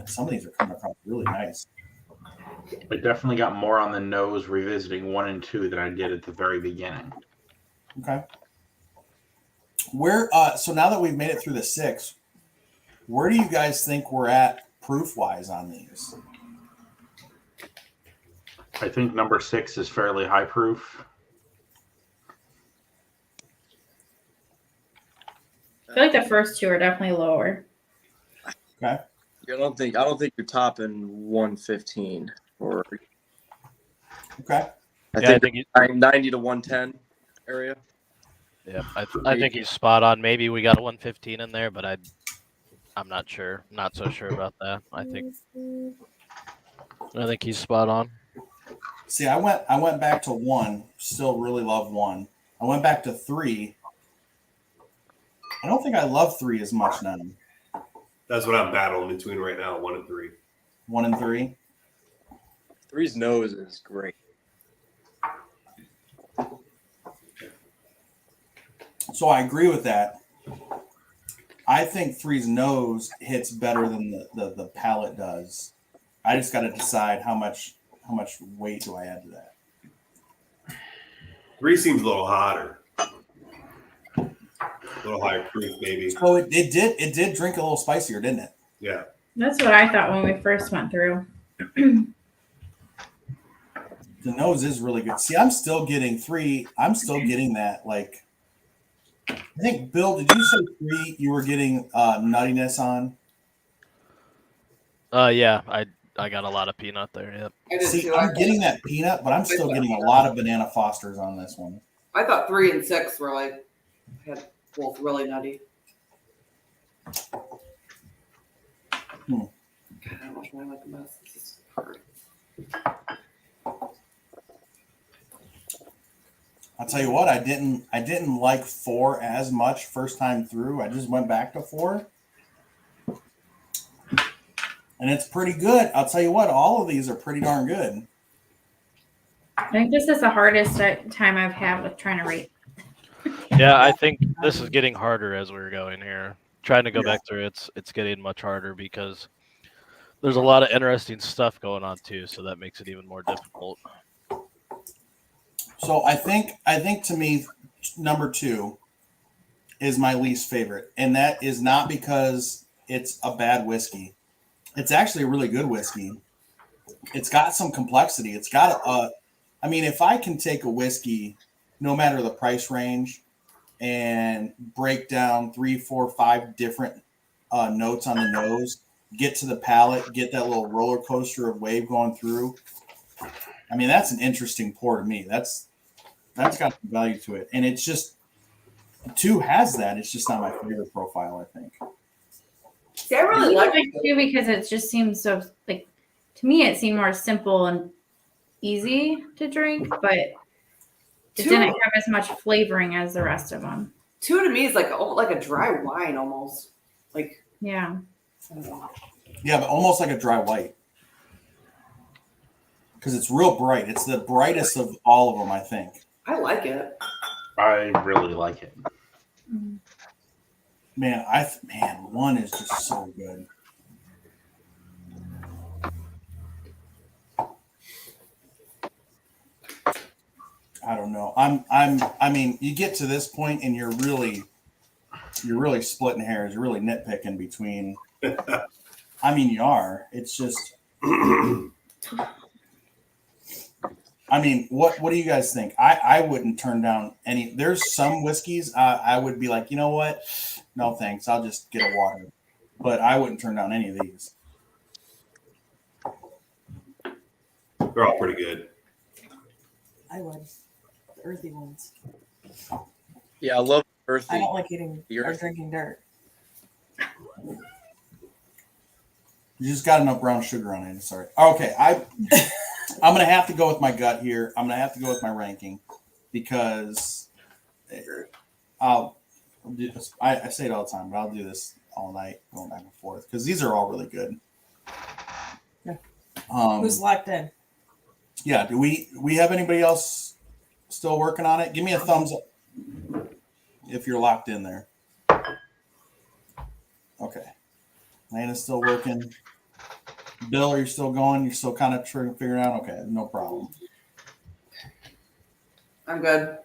some of these are coming across really nice. I definitely got more on the nose revisiting 1 and 2 than I did at the very beginning. Okay. So now that we've made it through the 6, where do you guys think we're at proof wise on these? I think number 6 is fairly high proof. I feel like the first 2 are definitely lower. Okay. I don't think you're topping 115 or Okay. I think 90 to 110 area. Yeah, I think he's spot on. Maybe we got a 115 in there, but I'm not sure. Not so sure about that. I think he's spot on. See, I went back to 1. Still really love 1. I went back to 3. I don't think I love 3 as much now. That's what I'm battling between right now, 1 and 3. 1 and 3. 3's nose is great. So I agree with that. I think 3's nose hits better than the palate does. I just got to decide how much weight do I add to that. 3 seems a little hotter. A little higher proof, maybe. So it did drink a little spicier, didn't it? Yeah. That's what I thought when we first went through. The nose is really good. See, I'm still getting 3. I'm still getting that like. I think Bill, did you say 3? You were getting nuttiness on. Yeah, I got a lot of peanut there. Yep. I did See, too. I'm getting that peanut, but I'm still getting a lot of banana Fosters on this one. I thought 3 and 6 were like had both really nutty. God, how much I like the best. This is hard. I'll tell you what, I didn't like 4 as much first time through. I just went back to 4. And it's pretty good. I'll tell you what, all of these are pretty darn good. I think this is the hardest time I've had with trying to rate. Yeah, I think this is getting harder as we're going here. Trying to go back through it's getting much harder because there's a lot of interesting stuff going on too, so that makes it even more difficult. So I think to me, number 2 is my least favorite, and that is not because it's a bad whiskey. It's actually a really good whiskey. It's got some complexity. It's got I mean, if I can take a whiskey, no matter the price range, and break down 3, 4, 5 different notes on the nose, get to the palate, get that little roller coaster of wave going through. I mean, that's an interesting pour to me. That's got some value to it. And it's just 2 has that. It's just not my favorite profile, I think. See, I really like it too because it just seems so like to me it seemed more simple and easy to drink, but it 2 didn't have as much flavoring as the rest of them. 2 to me is like a dry wine almost. Like Yeah. I don't know. Yeah, but almost like a dry white. Because it's real bright. It's the brightest of all of them, I think. I like it. I really like it. Man, 1 is just so good. I don't know. I mean, you get to this point and you're really splitting hairs. You're really nitpicking between. I mean, you are. It's just. I mean, what do you guys think? I wouldn't turn down any. There's some whiskeys I would be like, you know what? No thanks. I'll just get a water. But I wouldn't turn down any of these. They're all pretty good. I would. The earthy ones. Yeah, I love earthy. I don't like eating You're- or drinking dirt. You just got enough brown sugar on it. Sorry. Okay, I'm gonna have to go with my gut here. I'm gonna have to go with my ranking because I'll do this. I say it all the time, but I'll do this all night, going back and forth because these are all really good. Yeah. Um, Who's locked in? Yeah. Do we have anybody else still working on it? Give me a thumbs up if you're locked in there. Okay. Lana's still working. Bill, are you still going? You're still kind of trying to figure it out? Okay, no problem. I'm good.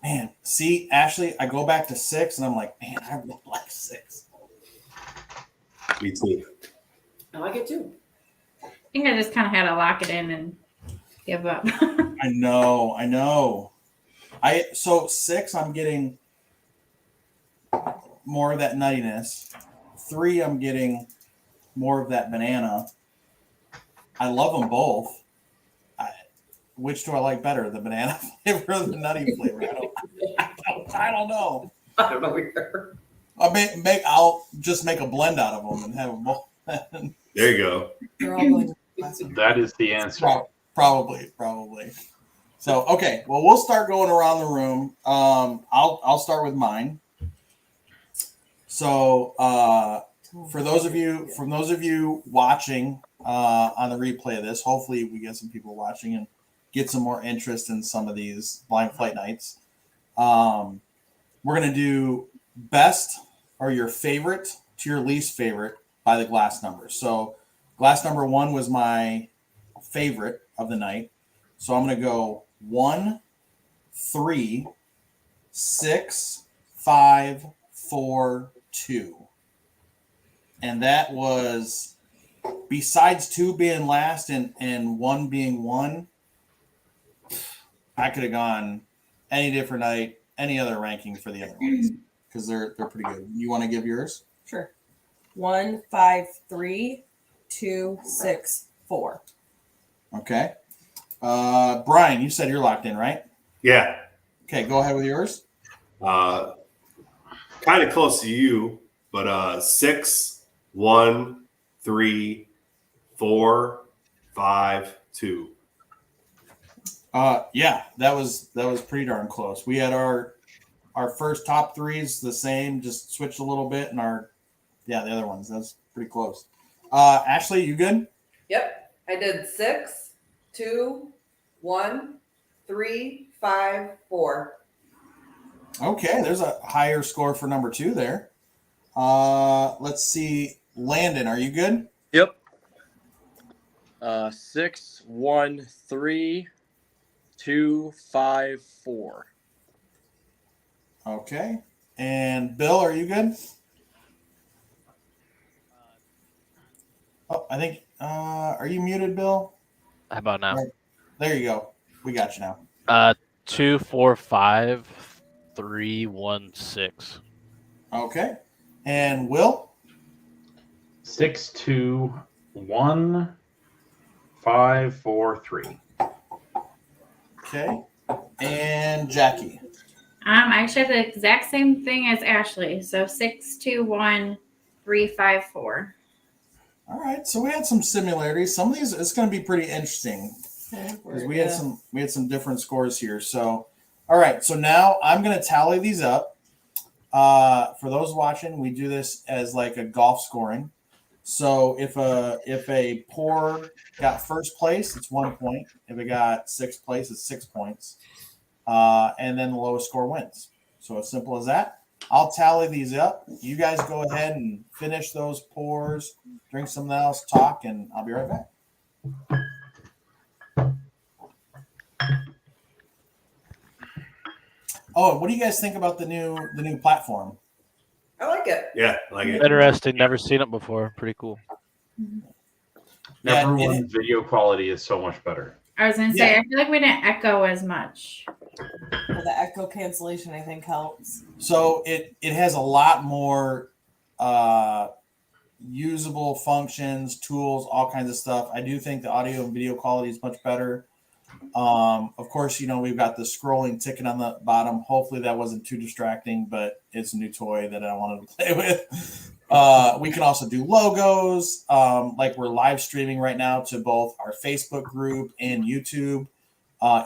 Man, see, Ashley, I go back to 6 and I'm like, man, I really like 6. Me too. I like it too. I think I just kind of had to lock it in and give up. I know. So 6, I'm getting more of that nuttiness. 3, I'm getting more of that banana. I love them both. Which do I like better, the banana flavor or the nutty flavor? I don't know. I don't know either. I'll just make a blend out of them and have them both. There you go. They're all going to the last one. That is the answer. Probably. So okay, well we'll start going around the room. I'll start with mine. So for those of you watching on the replay of this, hopefully we get some people watching and get some more interest in some of these blind flight nights. We're gonna do best or your favorite to your least favorite by the glass number. So glass number 1 was my favorite of the night. So I'm gonna go 1, 3, 6, 5, 4, 2. And that was, besides 2 being last and 1 being 1, I could have gone any different night, any other ranking for the other ones because they're pretty good. You want to give yours? Sure. 1, 5, 3, 2, 6, 4. Okay. Brian, you said you're locked in, right? Yeah. Okay, go ahead with yours. Kind of close to you, but 6, 1, 3, 4, 5, 2. Yeah, that was pretty darn close. We had our first top 3s the same, just switched a little bit, and the other ones. That's pretty close. Ashley, you good? Yep. I did 6, 2, 1, 3, 5, 4. Okay, there's a higher score for number 2 there. Let's see. Landon, are you good? Yep. 6, 1, 3, 2, 5, 4. Okay. And Bill, are you good? Oh, I think. Are you muted, Bill? How about now? There you go. We got you now. 2, 4, 5, 3, 1, 6. Okay. And Will? 6, 2, 1, 5, 4, 3. Okay. And Jackie? I actually have the exact same thing as Ashley. So 6, 2, 1, 3, 5, 4. All right. So we had some similarities. Some of these, it's going to be pretty interesting because we had some different scores here. So, all right. So now I'm going to tally these up. For those watching, we do this as like a golf scoring. So if a pour got first place, it's 1 point. If it got sixth place, it's 6 points. And then the lowest score wins. So as simple as that. I'll tally these up. You guys go ahead and finish those pours, drink something else, talk, and I'll be right back. Oh, what do you guys think about the new platform? I like it. Yeah, I like it. Interesting. Never seen it before. Pretty cool. Yeah, Number one, video quality is so much better. I was gonna say, Yeah. I feel like we didn't echo as much. Well, the echo cancellation, I think, helps. So it has a lot more usable functions, tools, all kinds of stuff. I do think the audio and video quality is much better. Of course, we've got the scrolling ticket on the bottom. Hopefully that wasn't too distracting, but it's a new toy that I wanted to play with. We can also do logos. Like we're live streaming right now to both our Facebook group and YouTube.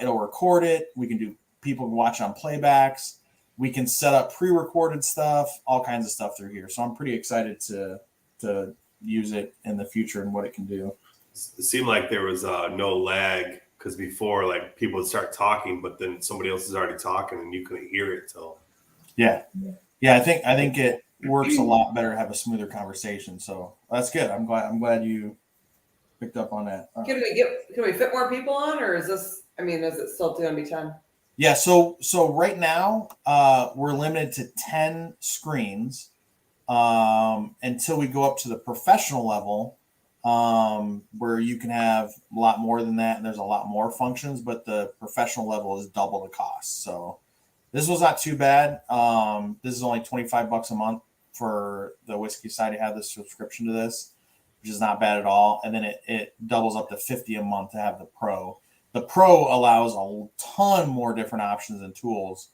It'll record it. We can do people can watch on playbacks. We can set up pre-recorded stuff, all kinds of stuff through here. So I'm pretty excited to use it in the future and what it can do. It seemed like there was no lag because before, like people would start talking, but then somebody else is already talking and you couldn't hear it till. Yeah. I think it works a lot better to have a smoother conversation. So that's good. I'm glad you picked up on that. Can we fit more people on, or is it still going to be 10? Yeah. So right now we're limited to 10 screens until we go up to the professional level. Where you can have a lot more than that, and there's a lot more functions, but the professional level is double the cost. So this was not too bad. This is only $25 a month for the whiskey side to have this subscription to this, which is not bad at all. And then it doubles up to $50 a month to have the pro. The pro allows a ton more different options and tools,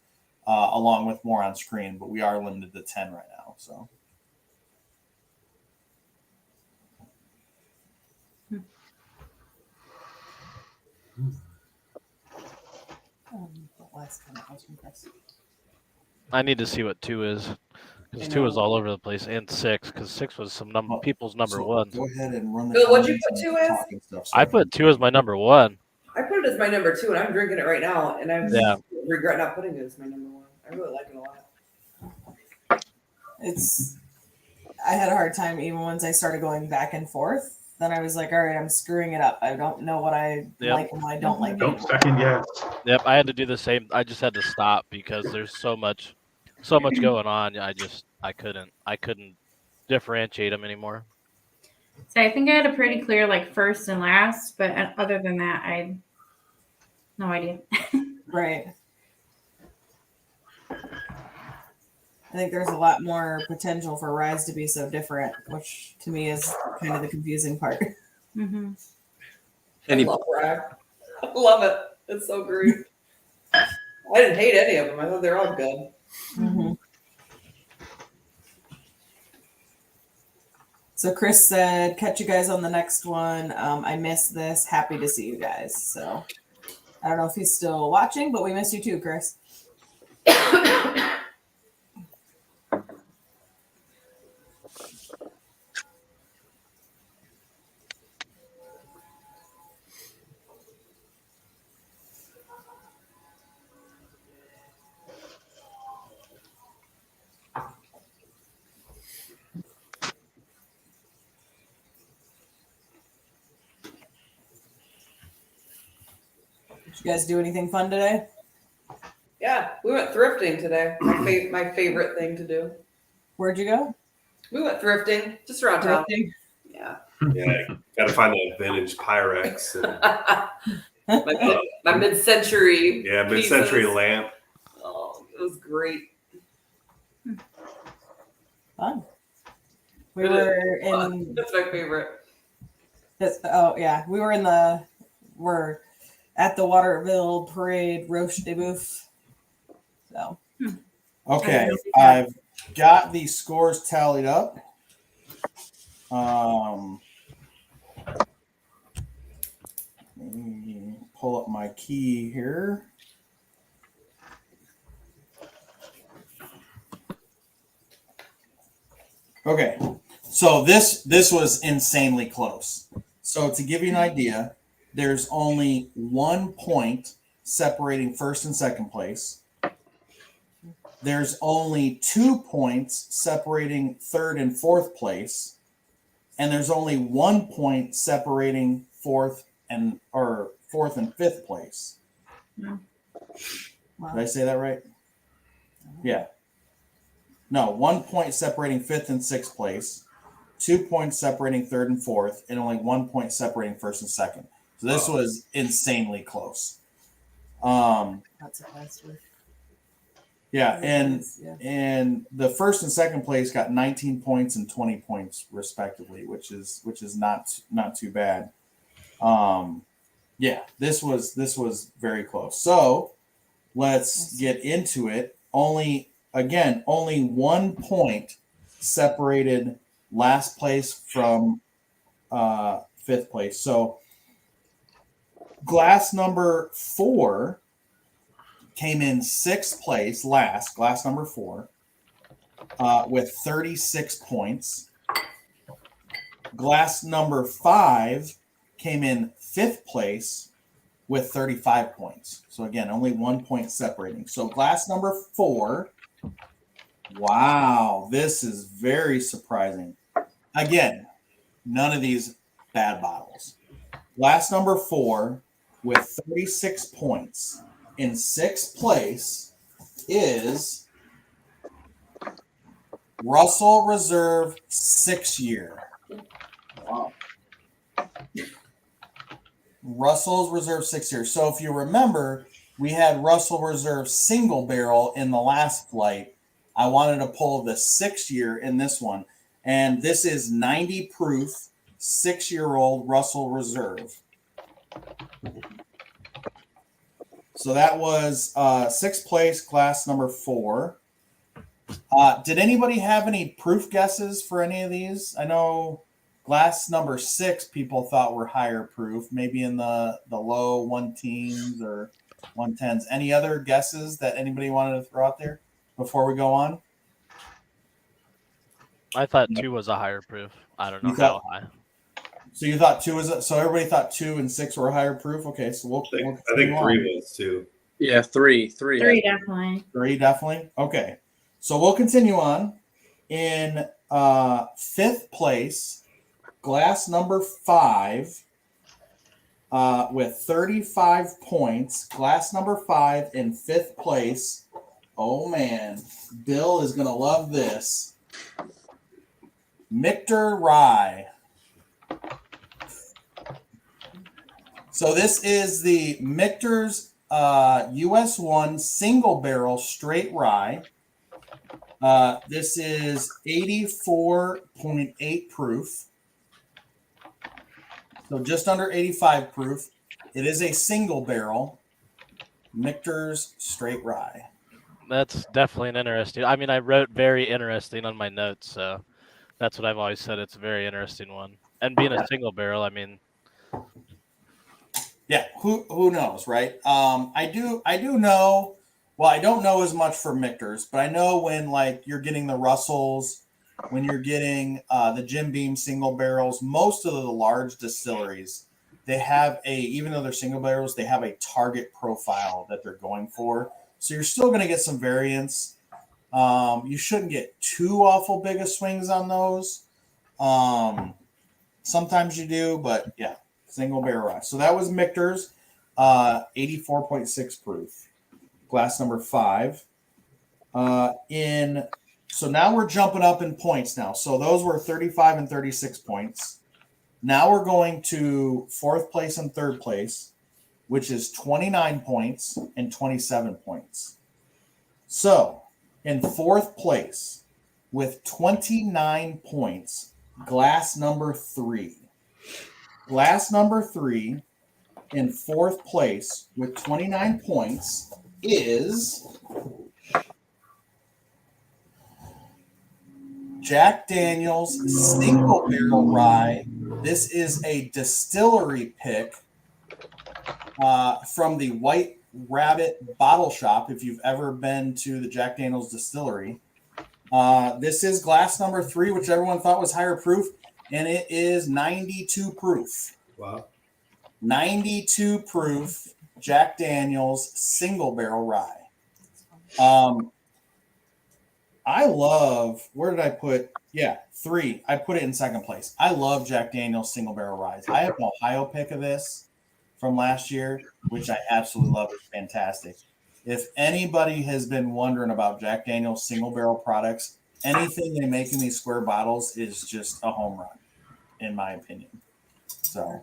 along with more on screen, but we are limited to 10 right now. So. The last time I was impressed. I need to see what 2 is. Because 2 is all over the place, and 6, because 6 was some people's number So one. Go ahead and run the. Bill, what'd you comments put and 2 as? talk and stuff, I put 2 as my number 1. I put it as my number 2, and I'm drinking it right now, and I Yeah. regret not putting it as my number 1. I really like it a lot. I had a hard time even once I started going back and forth. Then I was like, all right, I'm screwing it up. I don't know what I like and what I don't like. Don't anymore. second guess. Yep, I had to do the same. I just had to stop because there's so much going on. I couldn't differentiate them anymore. So I think I had a pretty clear first and last, but other than that, I had no idea. Right. I think there's a lot more potential for Ryes to be so different, which to me is kind of the confusing part. Mm-hmm. I love Rye. I love it. It's so great. I didn't hate any of them. I thought they're all good. Mm-hmm. So Chris said, catch you guys on the next one. I missed this. Happy to see you guys. So I don't know if he's still watching, but we miss you too, Chris. Did you guys do anything fun today? Yeah, we went thrifting today. My favorite thing to do. Where'd you go? We went thrifting just around town. Thrifting? Yeah. Yeah, gotta find that vintage Pyrex. And, my mid-century. yeah, mid-century pieces. lamp. Oh, it was great. Fun. We were in. That's my favorite. Oh yeah, we're at the Waterville Parade Roche de Boeuf. So Okay, I've got the scores tallied up. Let me pull up my key here. Okay, so this was insanely close. So to give you an idea, there's only 1 point separating first and second place. There's only 2 points separating third and fourth place, and there's only 1 point separating fourth and fifth place. No. wow. Did I say that right? Yeah. No, 1 point separating fifth and sixth place, 2 points separating third and fourth, and only 1 point separating first and second. So this was insanely close. That's a faster. Yeah, Yeah. and the first and second place got 19 points and 20 points respectively, which is not too bad. Yeah, this was very close. So let's get into it. Only 1 point separated last place from fifth place. So glass number 4 came in sixth place last, glass number 4, with 36 points. Glass number 5 came in fifth place with 35 points. So again, only 1 point separating. So glass number 4, wow, this is very surprising. Again, none of these bad bottles. Glass number 4 with 36 points in sixth place is Russell Reserve 6-year. Wow. Russell's Reserve 6-year. So if you remember, we had Russell Reserve single barrel in the last flight. I wanted to pull the 6-year in this one. And this is 90 proof, 6-year-old Russell Reserve. So that was sixth place, glass number 4. Did anybody have any proof guesses for any of these? I know glass number 6 people thought were higher proof, maybe in the low 110s or 110s. Any other guesses that anybody wanted to throw out there before we go on? I thought 2 was a higher proof. I don't know You thought- how high. So you thought 2 was so everybody thought 2 and 6 were higher proof. Okay, so we'll I think continue on. 3 was too. Yeah, three. 3 definitely. 3 definitely. Okay, so we'll continue on. In fifth place, glass number 5 with 35 points. Glass number 5 in fifth place. Oh man, Bill is gonna love this. Michter Rye. So this is the Michter's US 1 single barrel straight rye. This is 84.8 proof. So just under 85 proof. It is a single barrel Michter's straight rye. That's definitely an interesting. I mean, I wrote very interesting on my notes, so that's what I've always said. It's a very interesting one. And being a single barrel, I mean, Yeah, who knows, right? I do know. Well, I don't know as much for Michter's, but I know when like you're getting the Russells, when you're getting the Jim Beam single barrels, most of the large distilleries, they have even though they're single barrels, they have a target profile that they're going for. So you're still going to get some variance. You shouldn't get too awful big of swings on those. Sometimes you do, but yeah, single barrel rye. So that was Michter's 84.6 proof. Glass number 5. So now we're jumping up in points now. So those were 35 and 36 points. Now we're going to fourth place and third place, which is 29 points and 27 points. So in fourth place with 29 points, glass number 3. Glass number 3 in fourth place with 29 points is Jack Daniel's Single Barrel Rye. This is a distillery pick from the White Rabbit Bottle Shop. If you've ever been to the Jack Daniel's distillery, this is glass number 3, which everyone thought was higher proof, and it is 92 proof. Wow. 92 proof Jack Daniel's Single Barrel Rye. I love, where did I put? Yeah, 3. I put it in second place. I love Jack Daniel's Single Barrel Rye. I have an Ohio pick of this from last year, which I absolutely love. It's fantastic. If anybody has been wondering about Jack Daniel's single barrel products, anything they make in these square bottles is just a home run, in my opinion. So,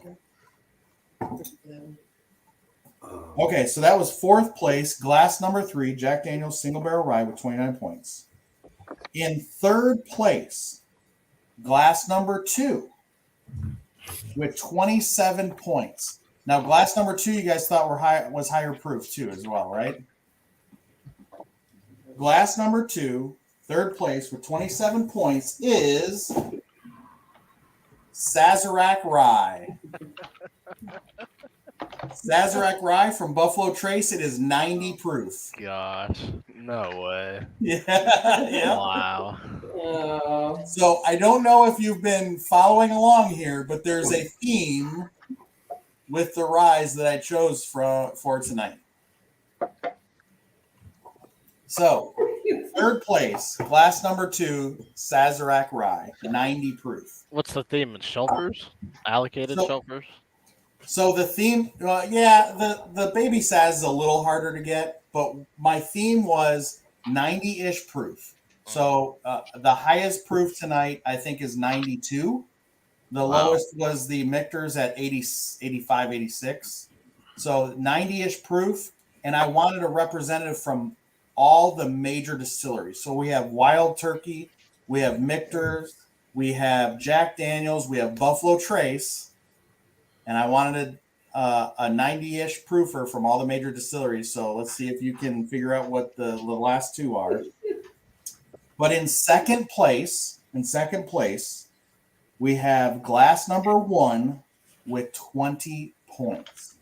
okay, so that was fourth place, glass number 3, Jack Daniel's single barrel rye with 29 points. In third place, glass number 2 with 27 points. Now, glass number 2, you guys thought was higher proof too, as well, right? Glass number 2, third place with 27 points is Sazerac Rye. Sazerac Rye from Buffalo Trace. It is 90 proof. Gosh, no way. Yeah. Wow. So I don't know if you've been following along here, but there's a theme with the ryes that I chose for tonight. So, third place, glass number 2, Sazerac Rye, 90 proof. What's the theme? It's shelfers? Allocated shelfers? So the theme, the baby Saz is a little harder to get, but my theme was 90-ish proof. So the highest proof tonight, I think, is 92. The lowest was the Michter's at 80, 85, 86. So 90-ish proof, and I wanted a representative from all the major distilleries. So we have Wild Turkey, we have Michter's, we have Jack Daniel's, we have Buffalo Trace, and I wanted a 90-ish proofer from all the major distilleries. So let's see if you can figure out what the last two are. But in second place, we have glass number 1 with 20 points.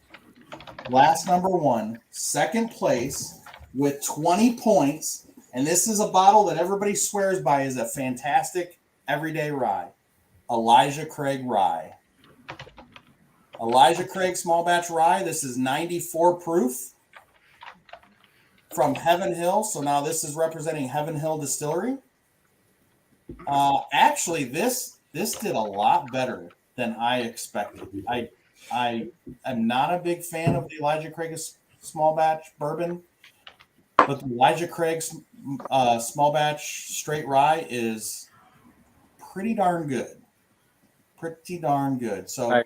Glass number 1, second place with 20 points. And this is a bottle that everybody swears by is a fantastic everyday rye. Elijah Craig Rye. Elijah Craig small batch rye. This is 94 proof from Heaven Hill. So now this is representing Heaven Hill Distillery. Actually, this did a lot better than I expected. I am not a big fan of the Elijah Craig small batch bourbon, but the Elijah Craig small batch straight rye is pretty darn good. Pretty darn good. So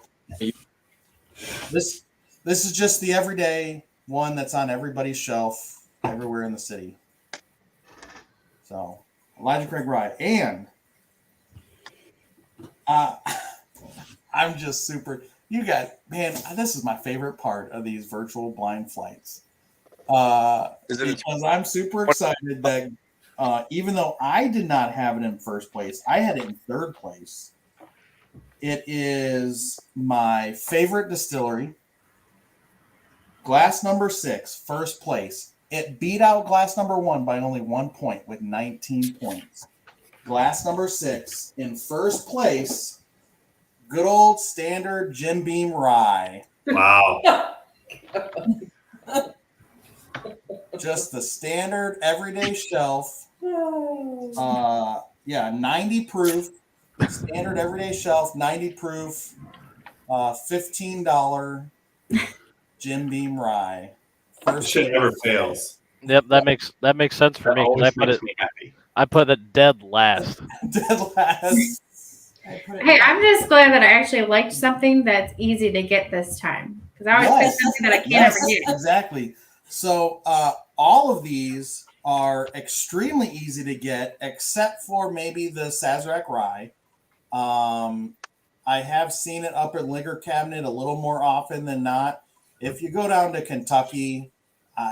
this is just the everyday one that's on everybody's shelf everywhere in the city. So Elijah Craig Rye. And I'm just super. You guys, man, this is my favorite part of these virtual blind flights. Because I'm super excited that even though I did not have it in first place, I had it in third place. It is my favorite distillery. Glass number 6, first place. It beat out glass number 1 by only 1 point with 19 points. Glass number 6 in first place. Good old standard Jim Beam Rye. Wow. Just the standard everyday shelf. 90 proof. Standard everyday shelf, 90 proof, $15 Jim Beam Rye. First shit never fails. Yep, that makes sense for me because I put it dead last. Dead last. Hey, I'm just glad that I actually liked something that's easy to get this time because I always pick something that I can't ever get. Exactly. So all of these are extremely easy to get, except for maybe the Sazerac Rye. I have seen it up at Liquor Cabinet a little more often than not. If you go down to Kentucky,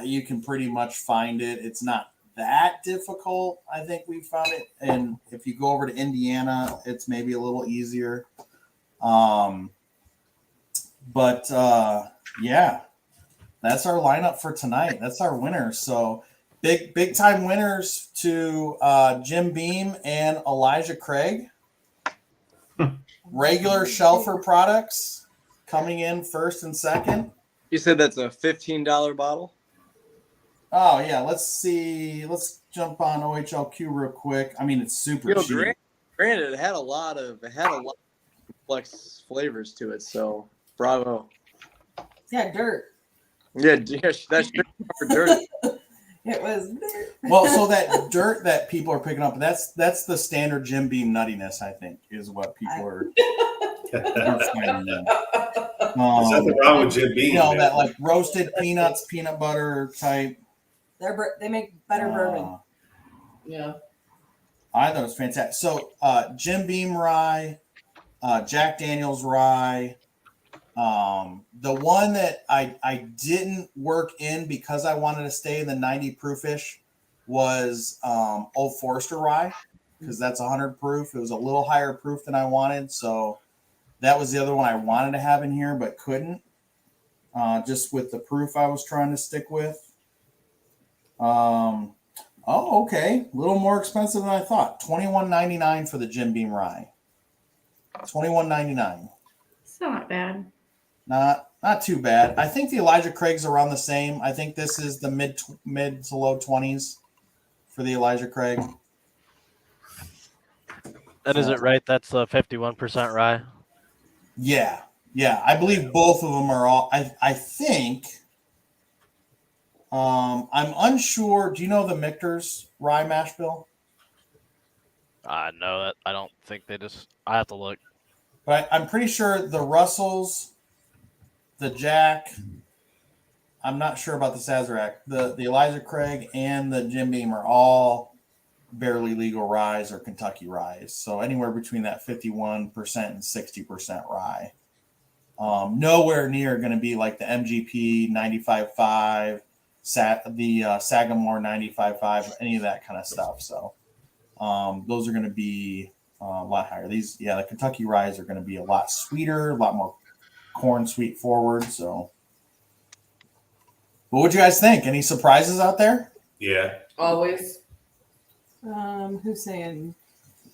you can pretty much find it. It's not that difficult. I think we found it. And if you go over to Indiana, it's maybe a little easier. But that's our lineup for tonight. That's our winners. So big time winners to Jim Beam and Elijah Craig. Regular shelfer products coming in first and second. You said that's a $15 bottle? Oh yeah, let's see. Let's jump on OHLQ real quick. I mean, it's super cheap. Granted, it had a lot of complex flavors to it. So bravo. Yeah, dirt. Yeah, that's dirt. It was. Well, so that dirt that people are picking up, that's the standard Jim Beam nuttiness, I think, is what people are finding there. There's nothing wrong with Jim Beam. You know, man. that like roasted peanuts, peanut butter type. They make better bourbon. Yeah. I thought it was fantastic. So Jim Beam Rye, Jack Daniels Rye. The one that I didn't work in because I wanted to stay in the 90 proofish was Old Forester Rye, because that's 100 proof. It was a little higher proof than I wanted, so that was the other one I wanted to have in here but couldn't, just with the proof I was trying to stick with. Oh, okay, a little more expensive than I thought. $21.99 for the Jim Beam Rye. $21.99. Still not bad. Not too bad. I think the Elijah Craig's around the same. I think this is the mid to low 20s for the Elijah Craig. And is it right? That's a 51% rye. Yeah. I believe both of them are all. I think. I'm unsure. Do you know the Michter's rye mash bill? I know that. I don't think they just. I have to look. But I'm pretty sure the Russells, the Jack. I'm not sure about the Sazerac. The Elijah Craig and the Jim Beam are all barely legal ryes or Kentucky ryes. So anywhere between that 51% and 60% rye. Nowhere near going to be like the MGP 95.5, the Sagamore 95.5, any of that kind of stuff. So those are going to be a lot higher. The Kentucky ryes are going to be a lot sweeter, a lot more corn sweet forward. So, what would you guys think? Any surprises out there? Yeah. Always. Who's saying?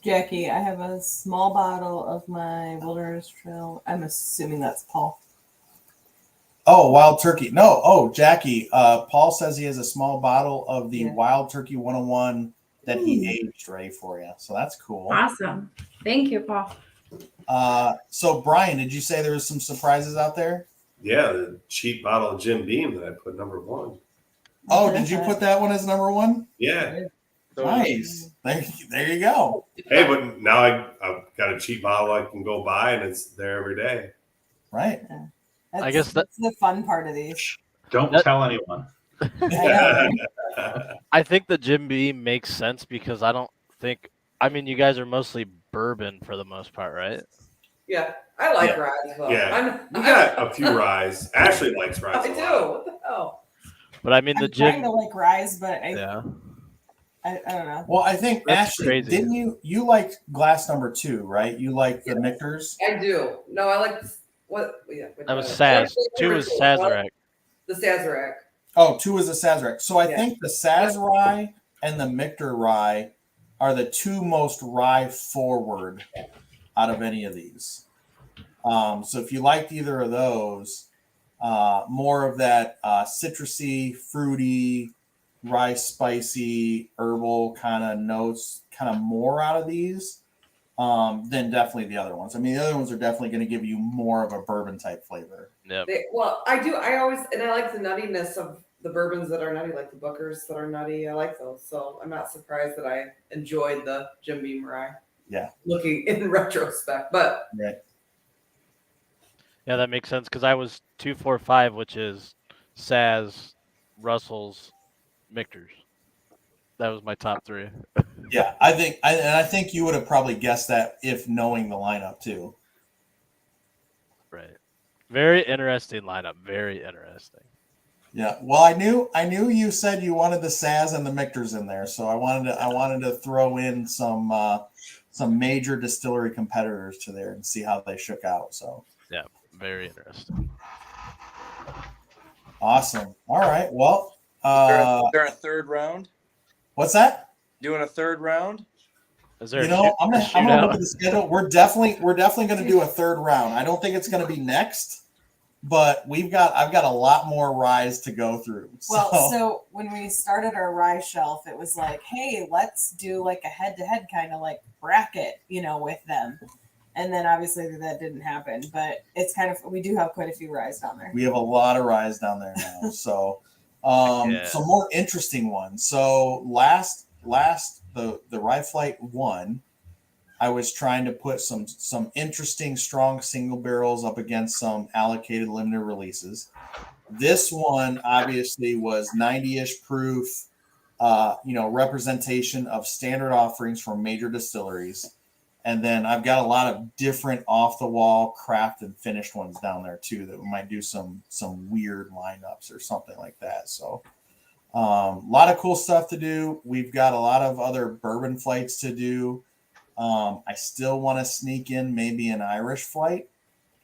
Jackie, I have a small bottle of my Wilderness Trail. I'm assuming that's Paul. Oh, Wild Turkey. No. Oh, Jackie. Paul says he has a small bottle of the Wild Turkey 101 that he aged ready for you. So that's cool. Awesome. Thank you, Paul. So Brian, did you say there was some surprises out there? Yeah, the cheap bottle of Jim Beam that I put number one. Oh, did you put that one as number one? Yeah. Nice. There you go. Hey, but now I've got a cheap bottle I can go buy, and it's there every day. Right. I guess that's the fun part of these. Don't tell anyone. I think the Jim Beam makes sense because I don't think. I mean, you guys are mostly bourbon for the most part, right? Yeah, I like ryes. Though. Yeah, we got a few ryes. Ashley likes ryes. I do. What the hell? But I mean, the I'm Jim. trying to like ryes, but I don't know. Well, I think That's Ashley, crazy. didn't you liked glass number 2, right? You like the Michter's? I do. No, I like what? Yeah, That was Saz. 2 was Sazerac. The Sazerac. Oh, 2 is the Sazerac. So I think the Saz Rye and the Michter Rye are the 2 most rye forward out of any of these. So if you liked either of those, more of that citrusy, fruity, rye, spicy, herbal kind of notes, kind of more out of these, then definitely the other ones. I mean, the other ones are definitely going to give you more of a bourbon type flavor. Yeah. Well, I do. I like the nuttiness of the bourbons that are nutty, like the Bookers that are nutty. I like those. So I'm not surprised that I enjoyed the Jim Beam Rye. Yeah. Looking in retrospect, but right. Yeah, that makes sense because I was 245, which is Saz, Russell's, Michter's. That was my top 3. Yeah, I think you would have probably guessed that if knowing the lineup too. Right. Very interesting lineup. Very interesting. Yeah. Well, I knew you said you wanted the Saz and the Michter's in there, so I wanted to throw in some major distillery competitors to there and see how they shook out. So yeah, very interesting. Awesome. All right. Well, Is there a third round? What's that? Doing a third round? Is there? I'm gonna look at the schedule. We're definitely gonna do a third round. I don't think it's gonna be next, but I've got a lot more ryes to go through. Well, so when we started our rye shelf, it was like, hey, let's do like a head-to-head kind of like bracket, with them. And then obviously that didn't happen, but it's kind of, we do have quite a few ryes down there. We have a lot of ryes down there now. So Yeah. Some more interesting ones. So last the Rye Flight 1, I was trying to put some interesting strong single barrels up against some allocated limited releases. This one obviously was 90-ish proof, representation of standard offerings from major distilleries. And then I've got a lot of different off-the-wall craft and finished ones down there too that we might do some weird lineups or something like that. So a lot of cool stuff to do. We've got a lot of other bourbon flights to do. I still want to sneak in maybe an Irish flight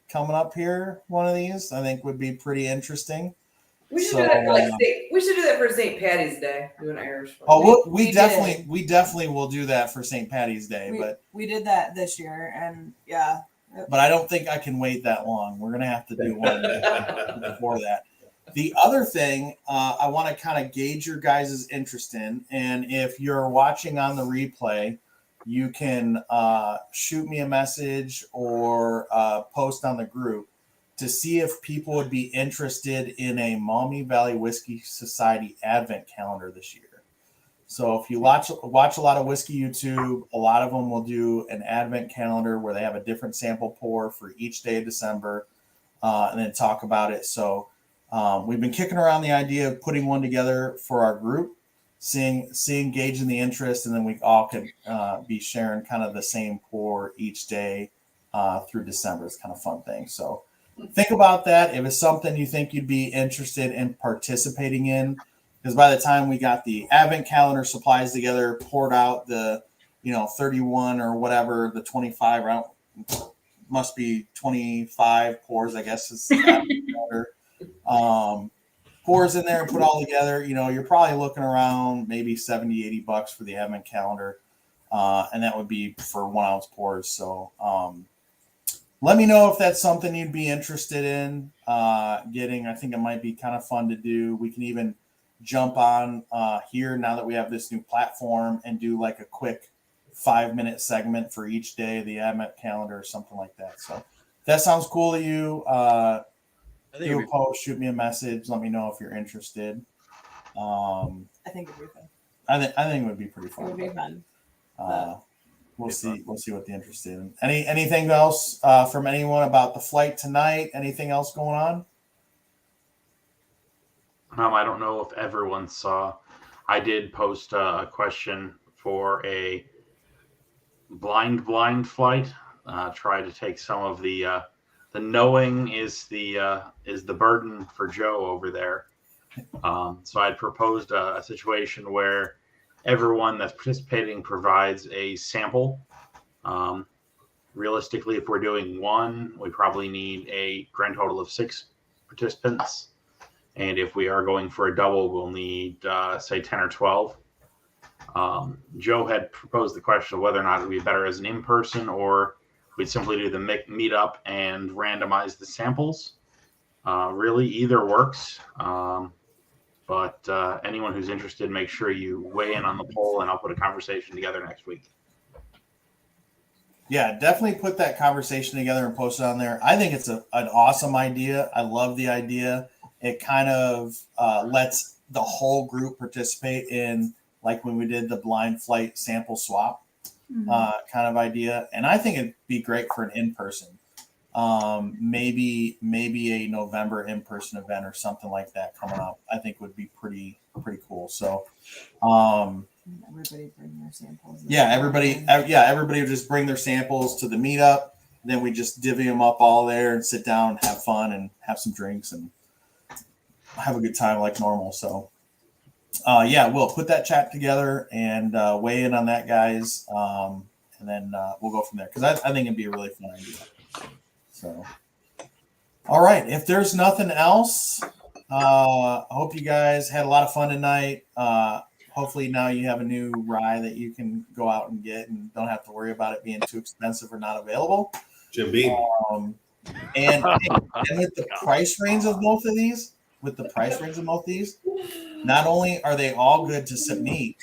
coming up here. One of these I think would be pretty interesting. We should do that for we should do that for St. Patty's Day. Do an Irish one. Oh, We we definitely will do that for St. Patty's Day, but we did that this year, and yeah. But I don't think I can wait that long. We're gonna have to do one before that. The other thing I want to kind of gauge your guys' interest in, and if you're watching on the replay, you can shoot me a message or post on the group to see if people would be interested in a Maumee Valley Whiskey Society Advent calendar this year. So if you watch a lot of whiskey YouTube, a lot of them will do an Advent calendar where they have a different sample pour for each day of December, and then talk about it. So we've been kicking around the idea of putting one together for our group, seeing gauging the interest, and then we all could be sharing kind of the same pour each day through December. It's kind of a fun thing. So think about that. If it's something you think you'd be interested in participating in, because by the time we got the Advent calendar supplies together, poured out the 31 or whatever, the 25 must be 25 pours, I guess is calendar. Pours in there and put all together, you're probably looking around maybe $70-$80 for the Advent calendar, and that would be for 1 ounce pours. So let me know if that's something you'd be interested in getting. I think it might be kind of fun to do. We can even jump on here now that we have this new platform and do like a quick 5-minute segment for each day of the Advent calendar or something like that. So if that sounds cool to you, do a post, shoot me a message, let me know if you're interested. I think it'd be fun. I think it would be pretty fun. It would be fun. We'll see what the interest is. Anything else from anyone about the flight tonight? Anything else going on? I don't know if everyone saw. I did post a question for a blind flight. Try to take some of the knowing is the burden for Joe over there. So I proposed a situation where everyone that's participating provides a sample. Realistically, if we're doing one, we probably need a grand total of 6 participants. And if we are going for a double, we'll need, say, 10 or 12. Joe had proposed the question of whether or not it would be better as an in-person or we'd simply do the meetup and randomize the samples. Really, either works. But anyone who's interested, make sure you weigh in on the poll, and I'll put a conversation together next week. Yeah, definitely put that conversation together and post it on there. I think it's an awesome idea. I love the idea. It kind of lets the whole group participate in, like when we did the blind flight sample swap kind of idea. And I think it'd be great for an in-person. Maybe a November in-person event or something like that coming up. I think would be pretty cool. So everybody bring their samples. Everybody would just bring their samples to the meetup. Then we just divvy them up all there and sit down and have fun and have some drinks and have a good time like normal. So we'll put that chat together and weigh in on that, guys. And then we'll go from there, because I think it'd be a really fun idea. So, all right. If there's nothing else, I hope you guys had a lot of fun tonight. Hopefully now you have a new rye that you can go out and get and don't have to worry about it being too expensive or not available. Jim Beam. And with the price range of both of these, not only are they all good to sip neat,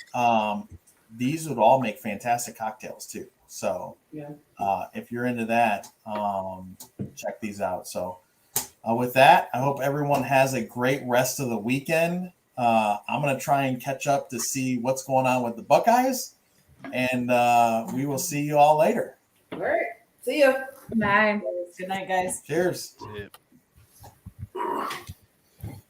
these would all make fantastic cocktails too. So if you're into that, check these out. So with that, I hope everyone has a great rest of the weekend. I'm going to try and catch up to see what's going on with the Buckeyes. And we will see you all later. All right. See ya. Bye. Good night, guys. Cheers. See ya.